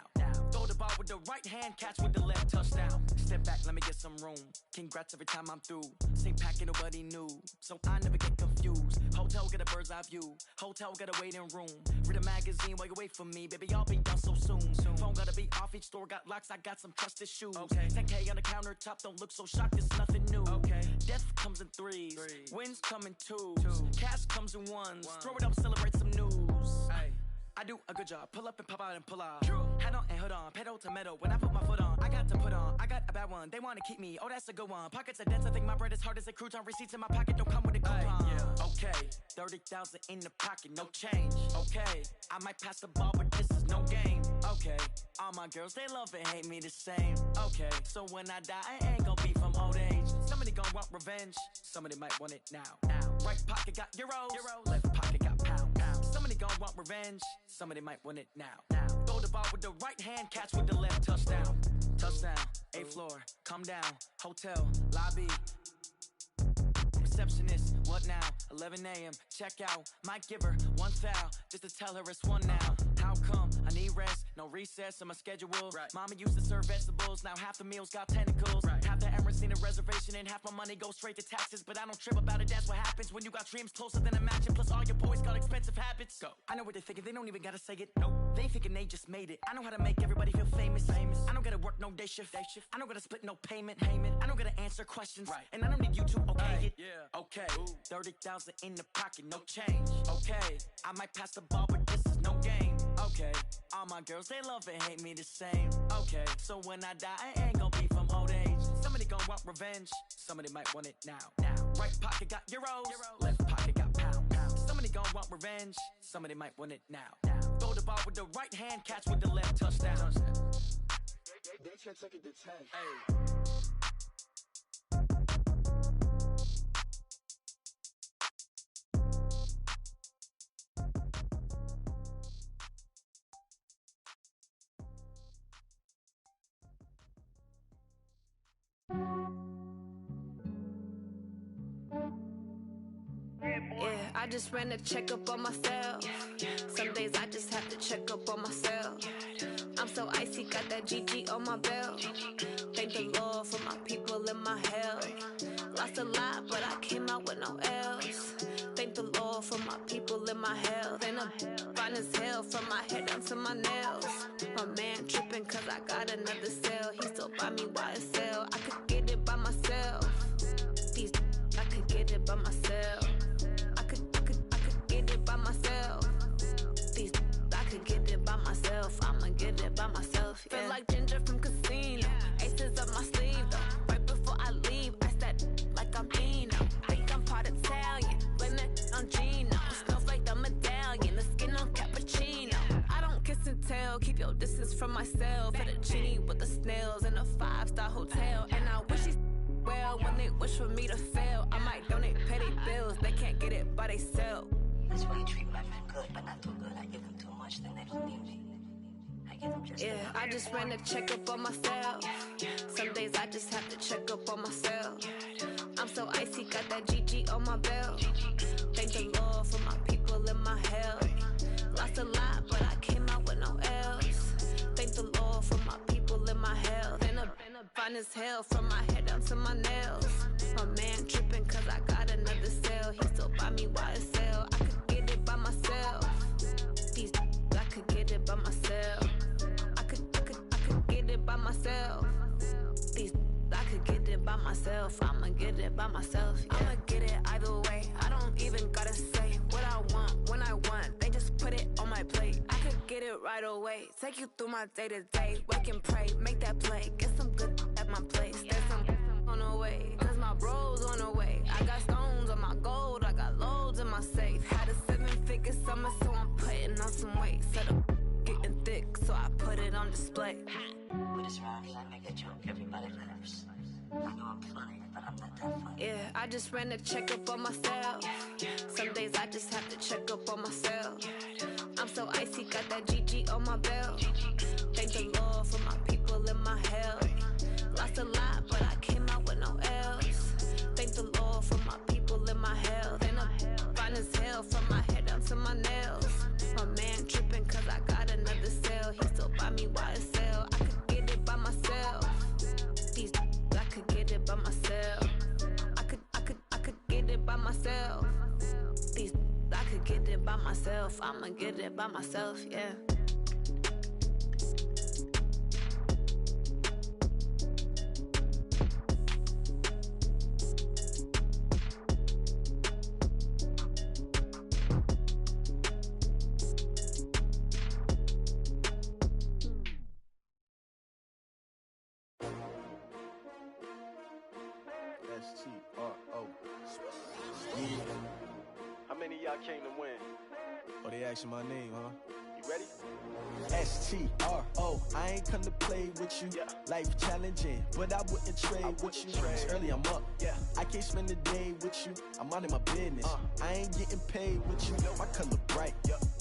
Throw the ball with the right hand, catch with the left, touchdown. Step back, let me get some room. Congrats every time I'm through. Same packet, nobody knew. So I never get confused. Hotel get a bird's eye view. Hotel got a waiting room. Read a magazine while you wait for me. Baby, I'll be done so soon. Phone gotta be off, each store got locks. I got some trusted shoes. 10K on the countertop, don't look so shocked, it's nothing new. Death comes in threes. Wins come in twos. Cash comes in ones. Throw it up, celebrate some news. I do a good job. Pull up and pop out and pull out. Hat on and hood on. Pedal to metal. When I put my foot on, I got to put on. I got a bad one. They want to keep me. Oh, that's a good one. Pockets are dense. I think my bread is hard as a crouton. Receipts in my pocket don't come with a coupon. Okay. 30,000 in the pocket. No change. Okay. I might pass the ball, but this is no game. Okay. All my girls, they love and hate me the same. Okay. So when I die, I ain't gon' be from old age. Somebody gon' want revenge. Somebody might want it now. Right pocket got euros. Left pocket got pound. Somebody gon' want revenge. Somebody might want it now. Throw the ball with the right hand, catch with the left, touchdown. Touchdown, 8th floor, come down. Hotel, lobby. Receptionist, what now? 11 a.m., check out. Might give her one foul, just to tell her it's one now. How come? I need rest, no recess in my schedule. Mama used to serve vegetables, now half the meals got tentacles. Half the Emirates need a reservation and half my money goes straight to taxes. But I don't trip about it, that's what happens when you got dreams closer than a mansion. Plus all your boys got expensive habits. Go. I know what they're thinking, they don't even gotta say it. Nope. They thinking they just made it. I know how to make everybody feel famous. I don't gotta work no day shift. I don't gotta split no payment. I don't gotta answer questions. And I don't need you to okay it. Okay, 30,000 in the pocket, no change. Okay, I might pass the ball, but this is no game. Okay, all my girls, they love and hate me the same. Okay, so when I die, I ain't gon' be from old age. Somebody gon' want revenge. Somebody might want it now. Right pocket got euros. Left pocket got pound. Somebody gon' want revenge. Somebody might want it now. Throw the ball with the right hand, catch with the left, touchdown. They should take it to 10. Hey. Yeah, I just ran a checkup on myself. Some days I just have to check up on myself. I'm so icy, got that GG on my belt. Thank the Lord for my people and my health. Lost a lot, but I came out with no else. Thank the Lord for my people and my health. And I'm fine as hell from my head down to my nails. My man tripping cause I got another cell. He still buy me YSL. I could get it by myself. These I could get it by myself. I could get it by myself. These I could get it by myself. I'ma get it keep your distance from myself. For the genie with the snails in a 5-star hotel. And I wish these well when they wish for me to fail. I might donate petty bills, they can't get it by they sell. That's why you treat my men good, but not too good. I give them too much, then they don't need me. I give them just enough. I just ran a checkup on myself. Some days I just have to check up on myself. I'm so icy, got that GG on my belt. Thank the Lord for my people in my hell. Lost a lot, but I came out with no L's. Thank the Lord for my people in my hell. Then a fine as hell from my head down to my nails. My man tripping cause I got another cell. He still buy me YSL. I could get it by myself. These I could get it by myself. I could get it by myself. These I could get it by myself. I'ma get it by myself. Yeah. I'ma get it either way. I don't even gotta say what I want when I want. They just put it on my plate. I could get it right away. Take you through my day to day. Wake and pray, make that play. Get some good at my place. There's some on the way. Cause my bro's on the way. I got stones on my gold. I got loads in my safe. Had a 7-figure summer, so I'm putting on some weight. Set up getting thick, so I put it on display. With this round, I make a joke, everybody laughs. I know I'm funny, but I'm not that funny. Yeah, I just ran a checkup on myself. Some days I just have to check up on myself. I'm so icy, got that GG on my belt. Thank the Lord for my people in my hell. Lost a lot, but I came out with no L's. Thank the Lord for my people in my hell. Then I'm fine as hell from my head down to my nails. My man tripping cause I got another cell. He still buy me YSL. I could get it by myself. These I could get it by myself. I could get it by myself. These I could get it by myself. I'ma get it by myself, yeah. S-T-R-O. Yeah. How many of y'all came to win? Oh, they asking my name, huh? You ready? S-T-R-O. I ain't come to play with you. Life challenging, but I wouldn't trade with you. It's early, I'm up. I can't spend a day with you. I'm out of my business. I ain't getting paid with you. My color bright.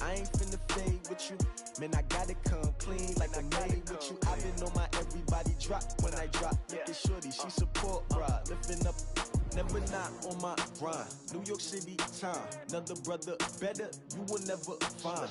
I ain't finna fade with you. Man, I gotta come clean like I made with you. I've been on my everybody drop when I drop. Look at shorty, she support, bruh. Lifting up, never not on my grind. New York City time, another brother better, you will never find.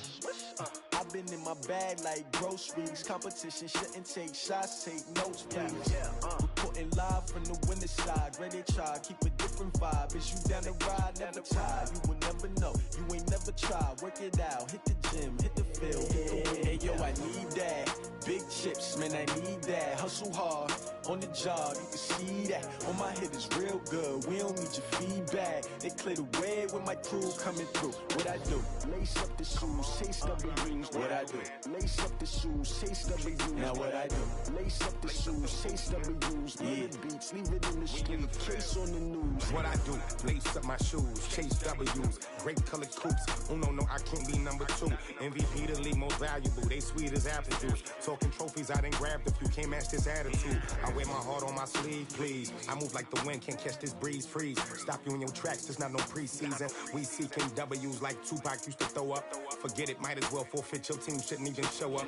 I've been in my bag like groceries. Competition shouldn't take shots, take notes, please. Reporting live from the winter side. Ready to try, keep a different vibe. Is you down the ride, never tired. You will never know, you ain't never tried. Work it out, hit the gym, hit the field, hit the win. Hey yo, I need that. Big chips, man, I need that. Hustle hard, on the job, you can see that. On my hit is real good, we don't need your feedback. They clear the way with my crew coming through. What I do? Lace up the shoes, chase W's. What I do? Lace up the shoes, chase W's. Now what I do? Lace up the shoes, chase W's. Yeah, beats, leave it in the street, case on the news. What I do? Lace up my shoes, chase W's. Great colored coops. Oh no, I can't be number 2. MVP the league most valuable. They sweet as apple juice. Talking trophies, I done grabbed a few. Can't match this attitude. I wear my heart on my sleeve, please. I move like the wind, can't catch this breeze. Freeze. Stop you in your tracks. There's not no preseason. We seeking W's like Tupac used to throw up. Forget it, might as well forfeit. Your team shouldn't even show up.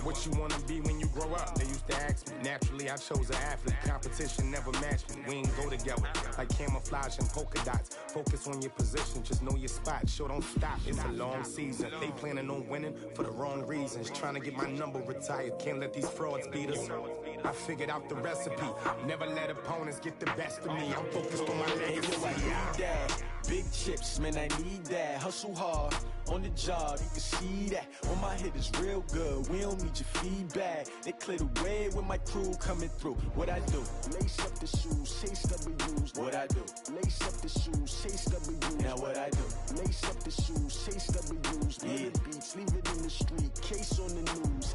What you wanna be when you grow up? They used to ask me. Naturally, I chose an athlete. Competition never matched me. We ain't go together like camouflage and polka dots. Focus on your position, just know your spot. Sure, don't stop. It's a long season. They planning on winning for the wrong reasons. Trying to get my number retired. Can't let these frauds beat us. I figured out the recipe. Never let opponents get the best of me. I'm focused on my legacy. I need that. Big chips, man, I need that. Hustle hard, on the job, you can see that. On my hit is real good, we don't need your feedback. They clear the way with my crew coming through. What I do? Lace up the shoes, chase W's. What I do? Lace up the shoes, chase W's. Now what I do? Lace up the shoes, chase W's. Yeah, beats, leave it in the street, case on the news.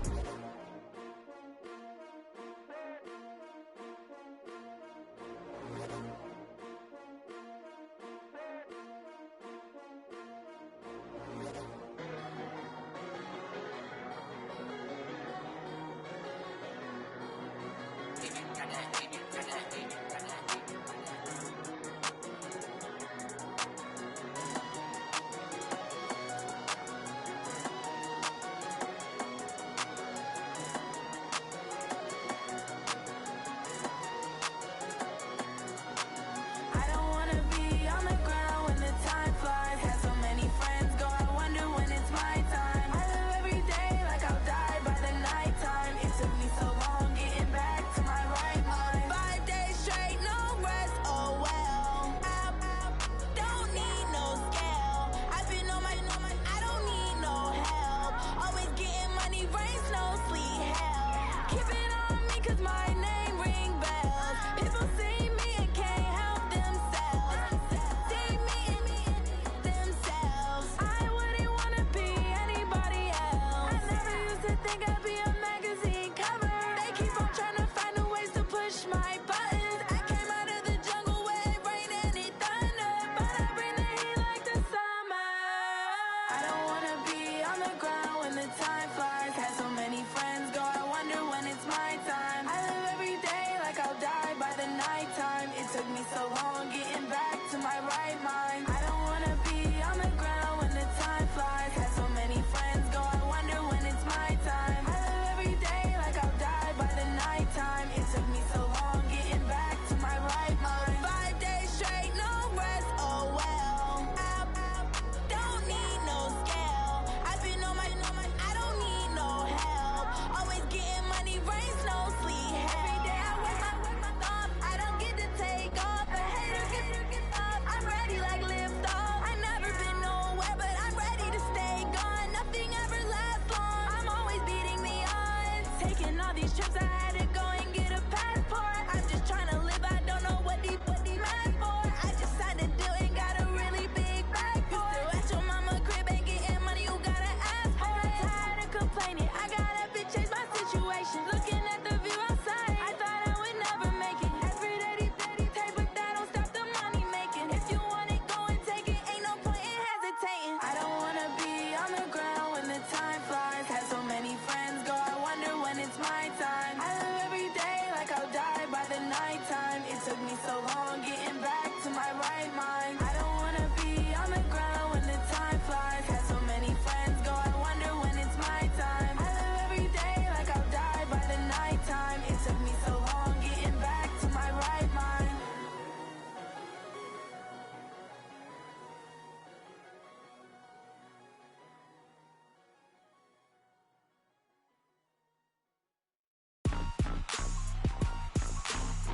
taking all these trips, I had to go and get a passport. I'm just trying to live, I don't know what these mad for. I just signed a deal and got a really big bag for it. Still at your mama crib, ain't getting money, you gotta ask for it. I'm tired of complaining, I gotta change my situation. Looking at the view outside, I thought I would never make it. Every day these take, but that don't stop the money making. If you want it, go and take it, ain't no point in hesitating. I don't wanna be on the ground when the time flies. Had so many friends go, I wonder when it's my time. I live every day like I'll die by the nighttime. It took me so long getting back to my right mind. I don't wanna be on the ground when the time flies. Had so many friends go, I wonder when it's my time. I live every day like I'll die by the nighttime. It took me so long getting back to my right mind.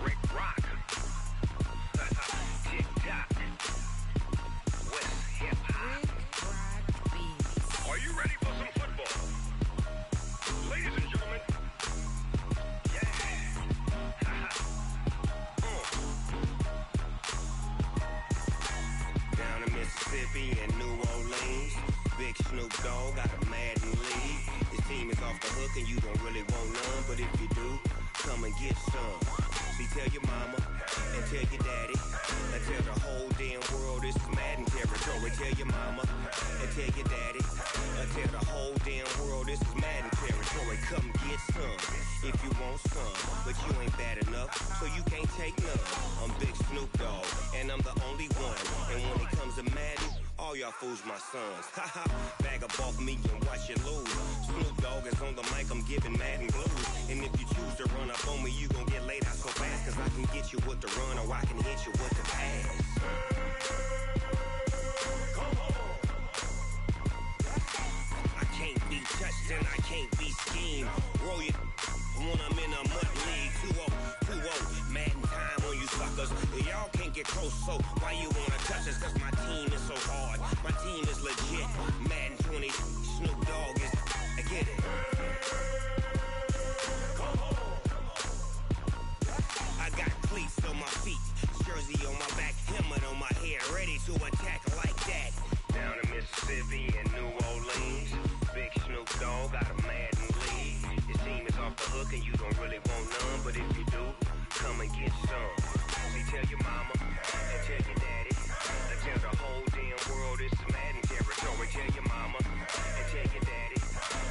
Rick Rock. Tick-tock. West hip-hop. Are you ready for some football? Ladies and gentlemen. Yeah. Down in Mississippi and New Orleans, Big Snoop Dogg got a Madden league. His team is off the hook and you don't really want none, but if you do, come and get some. See, tell your mama and tell your daddy and tell the whole damn world this is Madden territory. Tell your mama and tell your daddy and tell the whole damn world this is Madden territory. Come get some if you want some, but you ain't bad enough, so you can't take none. I'm Big Snoop Dogg and I'm the only one. And when it comes to Madden, all y'all fools my sons. Haha, bag up off me and watch you lose. Snoop Dogg is on the mic, I'm giving Madden blues. And if you choose to run up on me, you gon' get laid out so fast. Cause I can get you with the run or I can hit you with the pass. I can't be touched and I can't be schemed. Roll you when I'm in a mud league. 2-0, Madden time on you suckers. Y'all can't get close, so why you wanna touch us? Cause my team is so hard, my team is legit. Madden 20, Snoop Dogg is, I get it. I got cleats on my feet, jersey on my back, helmet on my head, ready to attack like that. Down in Mississippi and New Orleans, Big Snoop Dogg got a Madden league. His team is off the hook and you don't really want none, but if you do, come and get some. See, tell your mama and tell your daddy and tell the whole damn world this is Madden territory. Tell your mama and tell your daddy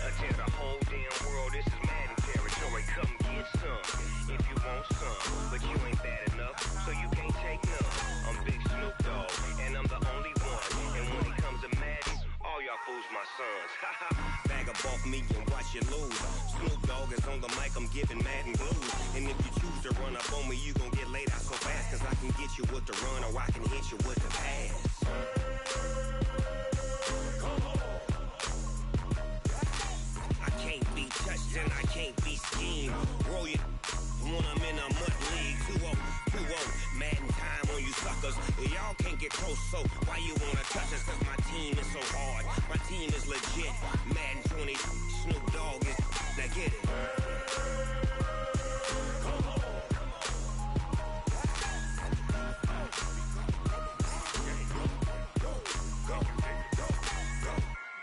and tell the whole damn world this is Madden territory. Come get some if you want some, but you ain't bad enough, so you can't take none. I'm Big Snoop Dogg and I'm the only one. And when it comes to Madden, all y'all fools my sons. Haha, bag up off me and watch you lose. Snoop Dogg is on the mic, I'm giving Madden blues. And if you choose to run up on me, you gon' get laid out so fast. Cause I can get you with the run or I can hit you with the pass. I can't be touched and I can't be schemed. Roll you when I'm in a mud league. 2-0, Madden time on you suckers. Y'all can't get close, so why you wanna touch us? Cause my team is so hard, my team is legit. Madden 20, Snoop Dogg is, now get it.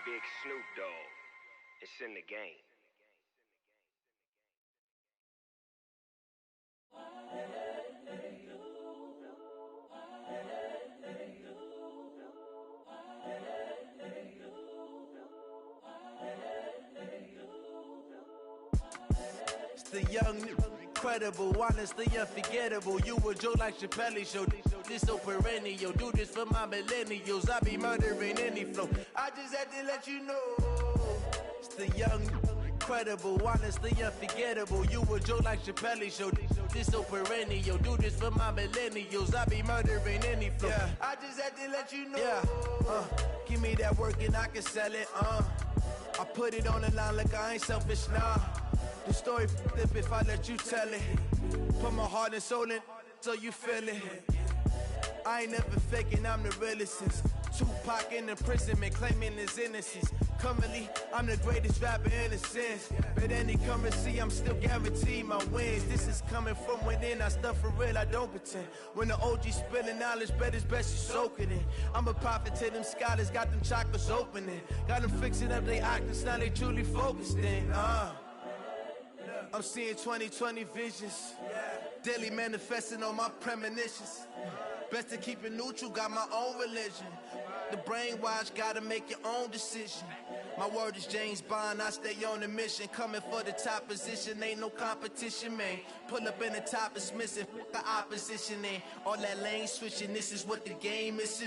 Big Snoop Dogg, it's in the game. It's the young, incredible, honestly unforgettable. You a joke like Chappelle show. This so perennial. Do this for my millennials. I be murdering any flow. I just had to let you know. It's the young, incredible, honestly unforgettable. You a joke like Chappelle show. This so perennial. Do this for my millennials. I be murdering any flow. Yeah. I just had to let you know. Yeah. Give me that work and I can sell it. I put it on the line like I ain't selfish, nah. The story flip if I let you tell it. Put my heart and soul in so you feel it. I ain't never faking, I'm the realest since Tupac in imprisonment, claiming his innocence. Currently, I'm the greatest rapper in a sense. But any currency, I'm still guaranteed my wins. This is coming from within, I stuff for real, I don't pretend. When the OG spilling knowledge, bet it's best you soak it in. I'm a prophet to them scholars, got them chakras opening. Got them fixing up their octaves, now they truly focused in. I'm seeing 2020 visions. Daily manifesting on my premonitions. Best to keep it neutral, got my own religion. The brainwash, gotta make your own decision. My word is James Bond, I stay on a mission. Coming for the top position, ain't no competition, man. Pull up in the top, it's missing, the opposition in. All that lane switching, this is what the game is.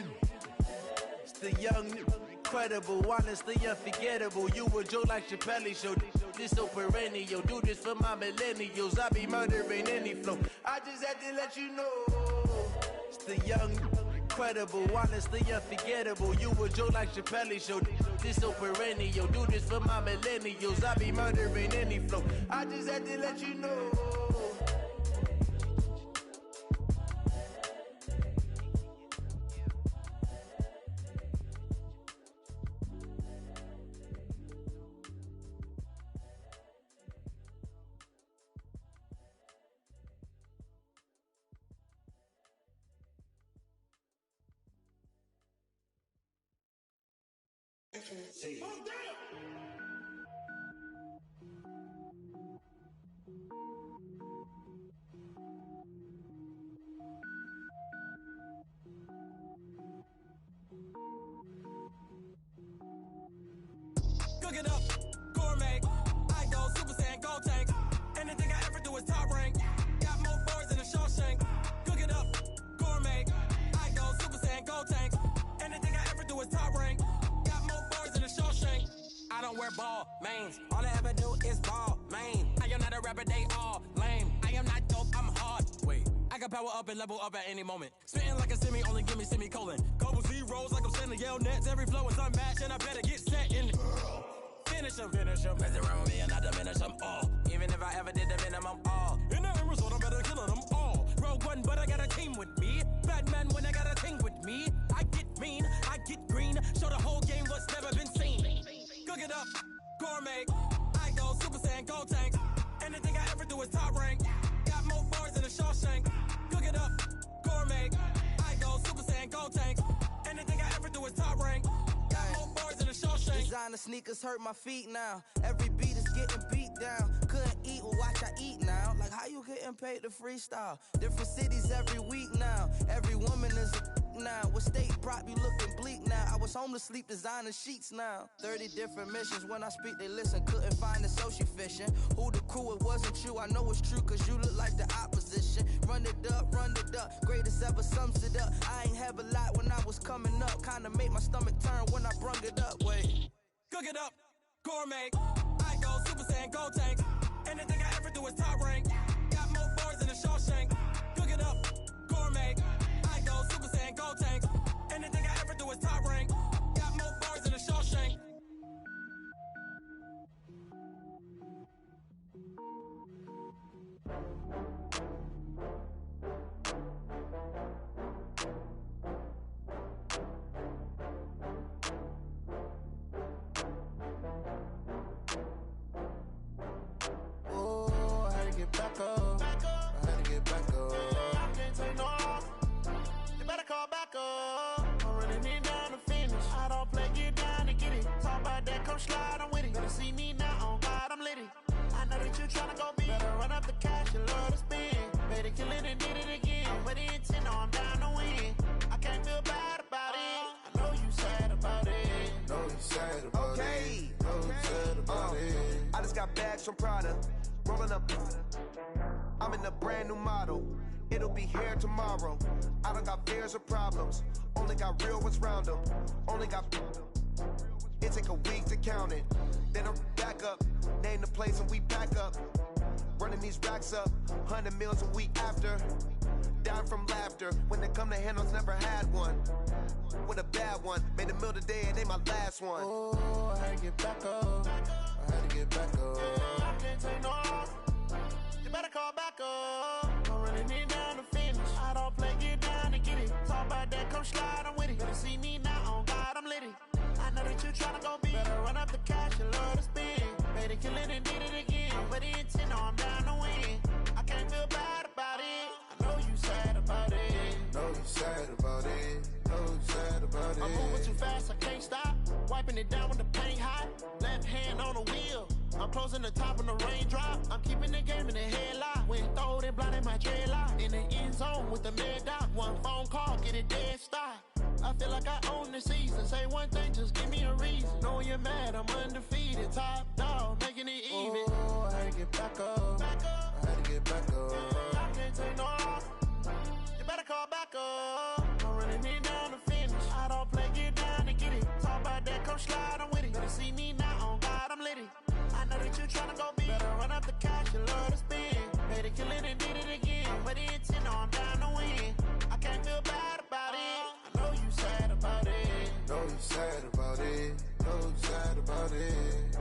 It's the young, incredible, honestly unforgettable. You a joke like Chappelle show. This so perennial, do this for my millennials. I be murdering any flow. I just had to let you know. It's the young, incredible, honestly unforgettable. You a joke like Chappelle show. This so perennial, do this for my millennials. I be murdering any flow. I just had to let you know. Cook it up, gourmet. I go Super Saiyan, gold tank. Anything I ever do is top rank. Got more boards than a Shawshank. Cook it up, gourmet. I go Super Saiyan, gold tank. Anything I ever do is top rank. Got more boards than a Shawshank. I don't wear ball mains. All I ever do is ball main. I am not a rapper, they all lame. I am not dope, I'm hard. Wait, I can power up and level up at any moment. Spitting like a semi, only give me semicolon. Couple zeros like I'm sending yell nets. Every flow is unmatched and I better get set in. Finish him, mess around with me and I diminish them all. Even if I ever did the minimum, all. In the end result, I'm better killing them all. Rogue One, but I got a team with me. Batman when I got a team with me. I get mean, I get green. Show the whole game what's never been seen. Cook it up, gourmet. I go Super Saiyan, gold tank. Anything I ever do is top rank. Got more bars than a Shawshank. Cook it up, gourmet. I go Super Saiyan, gold tank. Anything I ever do is top rank. Designer sneakers hurt my feet now. Every beat is getting beat down. Couldn't eat, well watch I eat now. Like how you getting paid to freestyle? Different cities every week now. Every woman is a now. What state prop you looking bleak now? I was home to sleep designer sheets now. 30 different missions. When I speak they listen. Couldn't find the social fishing. Who the crew, it wasn't you. I know it's true cause you look like the opposition. Run it up, greatest ever sums it up. I ain't have a lot when I was coming up. Kinda made my stomach turn when I brung it up. Wait. Cook it up, gourmet. I go Super Saiyan, gold tank. Anything I ever do is top rank. Got more bars than a Shawshank. Cook it up, gourmet. I go Super Saiyan, gold tank. Anything I ever do is top rank. Got more bars than a Shawshank. Back up. I had to get back up. I can't take no off. You better call back up. I'm running it down to finish. I don't play, get down to get it. Talk about that, come slide, I'm with it. Better see me now, on God, I'm lit it. I know that you tryna go big. Better run up the cash, you love to spend. Better kill it and did it again. I'm with the intent, no, I'm down to win. I can't feel bad about it. I know you sad about it. Know you sad about it. Know you sad about it. I just got bags from Prada. Rolling up, I'm in a brand new model. It'll be here tomorrow. I don't got fears or problems. Only got real ones round them. Only got. It take a week to count it. Then I'm back up. Name the place and we pack up. Running these racks up. 100 meals a week after. Down from laughter. When they come to handles, never had one. With a bad one. Made a meal today and they my last one. Oh, I had to get back up. I had to get back up. I can't take no off. You better call back up. I'm running it down to finish. I don't play, get down to get it. Talk about that, come slide, I'm with it. Better see me now, on God, I'm lit it. I know that you tryna go big. Better run up closing the top on the raindrop. I'm keeping the game in the headlock. When throwed and blinded my dreadlock. In the end zone with the mid dot. One phone call, get it dead stop. I feel like I own the season. Say one thing, just give me a reason. Knowing you're mad, I'm undefeated. Top dog, making it even. Oh, I had to get back up. I had to get back up. I can't take no loss. You better call back up. I'm running it down to finish. I don't play, get down to get it. Talk about that, come slide, I'm with it. Better see me now, on God, I'm litty. I know that you tryna go big. Better run up the cash, you love to spend. Made it, kill it, and did it again. But the intent, no, I'm down to win. I can't feel bad about it. I know you sad about it. Know you sad about it. Know you sad about it.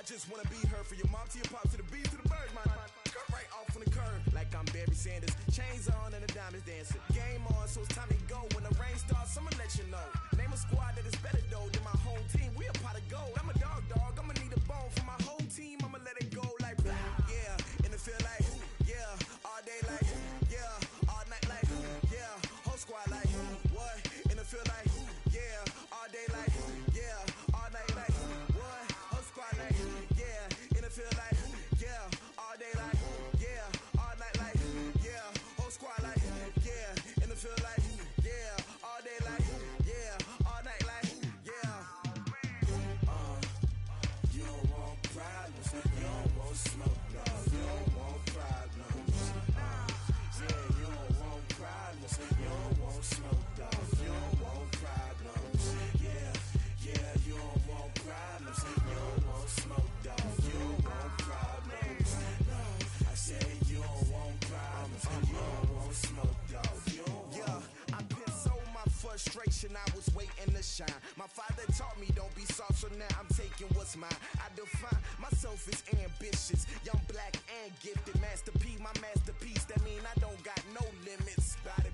Just wanna be her, for your mom to your pop to the beat to the birds, man. Cut right off on the curb, like I'm Barry Sanders. Chains on and the diamonds dancing. Game on, so it's time to go. When the rain starts, I'ma let you know. Name a squad that is better though than my home team. We a pot of gold. I'm a dog, I'ma need a bone for my whole team. I'ma let it go like yeah. In the field like yeah. All day like yeah. All night like yeah. Whole squad like what? In the field like yeah. All day like yeah. All night like what? Whole squad like feel like, yeah, all day like, yeah, all night like, yeah, whole squad like, yeah, in the feel like, yeah, all day like, yeah, all night like, yeah. You don't want problems, you don't want smoke, dog, you don't want problems. Yeah, you don't want problems, you don't want smoke, dog, you don't want problems. Yeah, you don't want problems, you don't want smoke, dog. Frustration, I was waiting to shine. My father taught me don't be soft, so now I'm taking what's mine. I define myself as ambitious, young, black, and gifted. Master P, my masterpiece. That mean I don't got no limits. Bout it,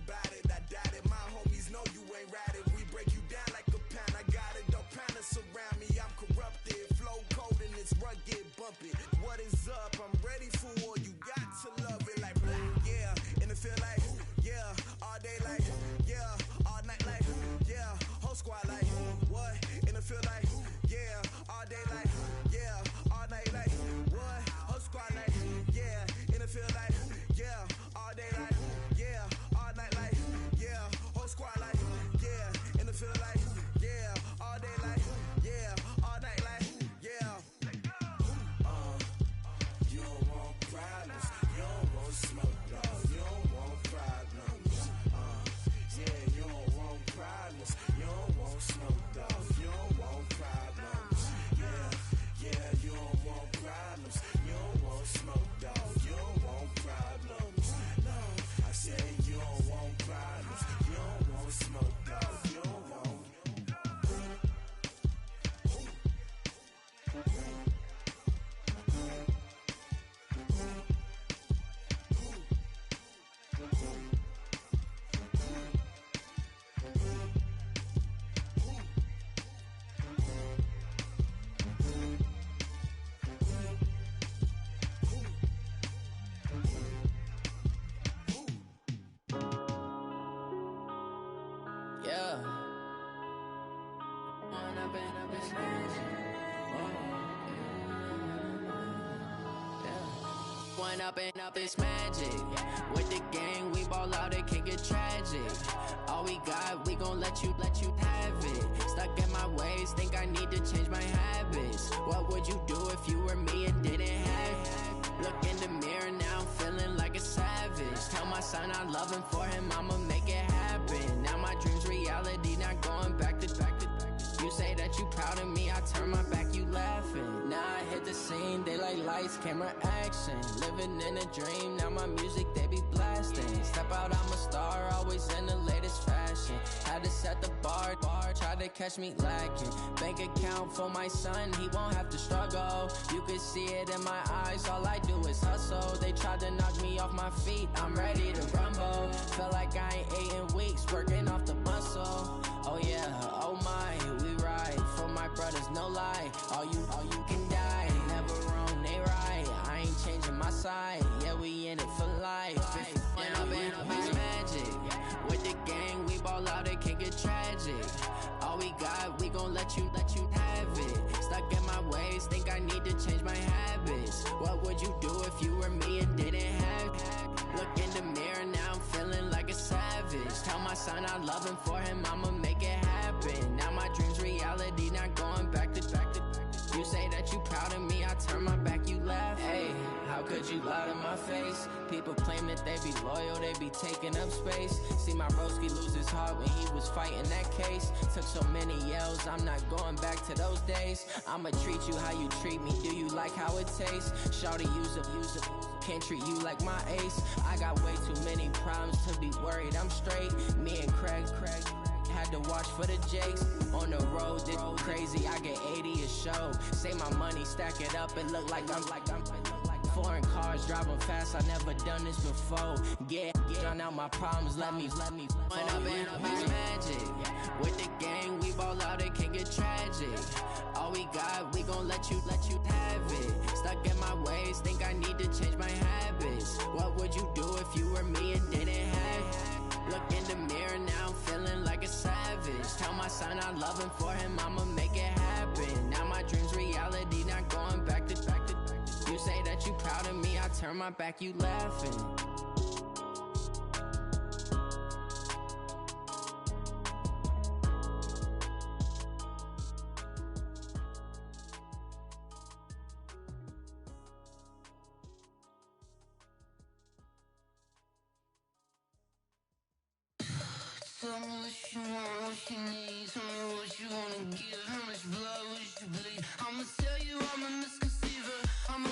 I doubt it. My homies know you ain't ride it. We break you down like a pound. I got it, don't pound us around me. I'm corrupted, flow cold and it's rugged, bump it. What is up? I'm ready for war. You got to love it like yeah. And it feel like yeah. All day like yeah. All night like yeah, whole squad like what? And it feel like yeah, all day like yeah, all night like what? Whole squad like yeah, and it feel like yeah, all day like yeah, all night like yeah, whole squad like yeah, and it feel like yeah, all day like yeah, all night like yeah. You don't want problems, you don't want smoke, dog, you don't want problems. Yeah, you don't want problems, you don't want smoke, dog, you don't want problems. one up and up, it's magic. With the gang, we ball out, it can get tragic. All we got, we gon' let you have it. Stuck in my ways, think I need to change my habits. What would you do if you were me and didn't have it? Look in the mirror, now I'm feeling like a savage. Tell my son I love him, for him I'ma make it happen. Now my dream's reality, not going back to. You say that you proud of me, I turn my back, you laughing. Now I hit the scene, daylight lights, camera action. Living in a dream, now my music, they be blasting. Step out, I'm a star, always in the latest fashion. Had to set the bar, try to catch me lacking. Bank account for my son, he won't have to struggle. You can see it in my eyes, all I do is hustle. They tried to knock me off my feet, I'm ready to rumble. Felt like I ain't ate in weeks, working off the muscle. Oh yeah, oh my, we ride for my brothers, no lie. All you can die, never wrong, they right. I ain't changing my side, yeah, we in it for life. When up and up, it's magic. With the gang, we ball out, it can get tragic. All we got, we gon' let you have it. Stuck in my ways, think I need to change my habits. What would you do if you were me and didn't have it? Look in the mirror, now I'm feeling like a savage. Tell my son I love him, for him I'ma make it happen. Now my dream's reality, not going back to. You say that you proud of me, I turn my back, you laugh. Hey, how could you lie to my face? People claim that they be loyal, they be taking up space. See my broski lose his heart when he was fighting that case. Took so many yells, I'm not going back to those days. I'ma treat you how you treat me, do you like how it tastes? Shawty, use it. Can't treat you like my ace. I got way too many problems to be worried, I'm straight. Me and Craig had to watch for the Jakes. On the road, this crazy, I get 80 a show. Say my money, stack it up, it look like I'm foreign cars, driving fast, I never done this before. Get drown out my problems, let me When up and up, it's magic. With the gang, we ball out, it can get tragic. All we got, we gon' let you have it. Stuck in my ways, think I need to change my habits. What would you do if you were me and didn't have it? Look in the mirror, now I'm feeling like a savage. Tell my son I love him, for him I'ma make it happen. Now my dream's reality, not going back to. You say that you proud of me, I turn my back, you laughing. Tell me what you want, what you need. Tell me what you wanna give. How much blood would you bleed? I'ma tell you I'm a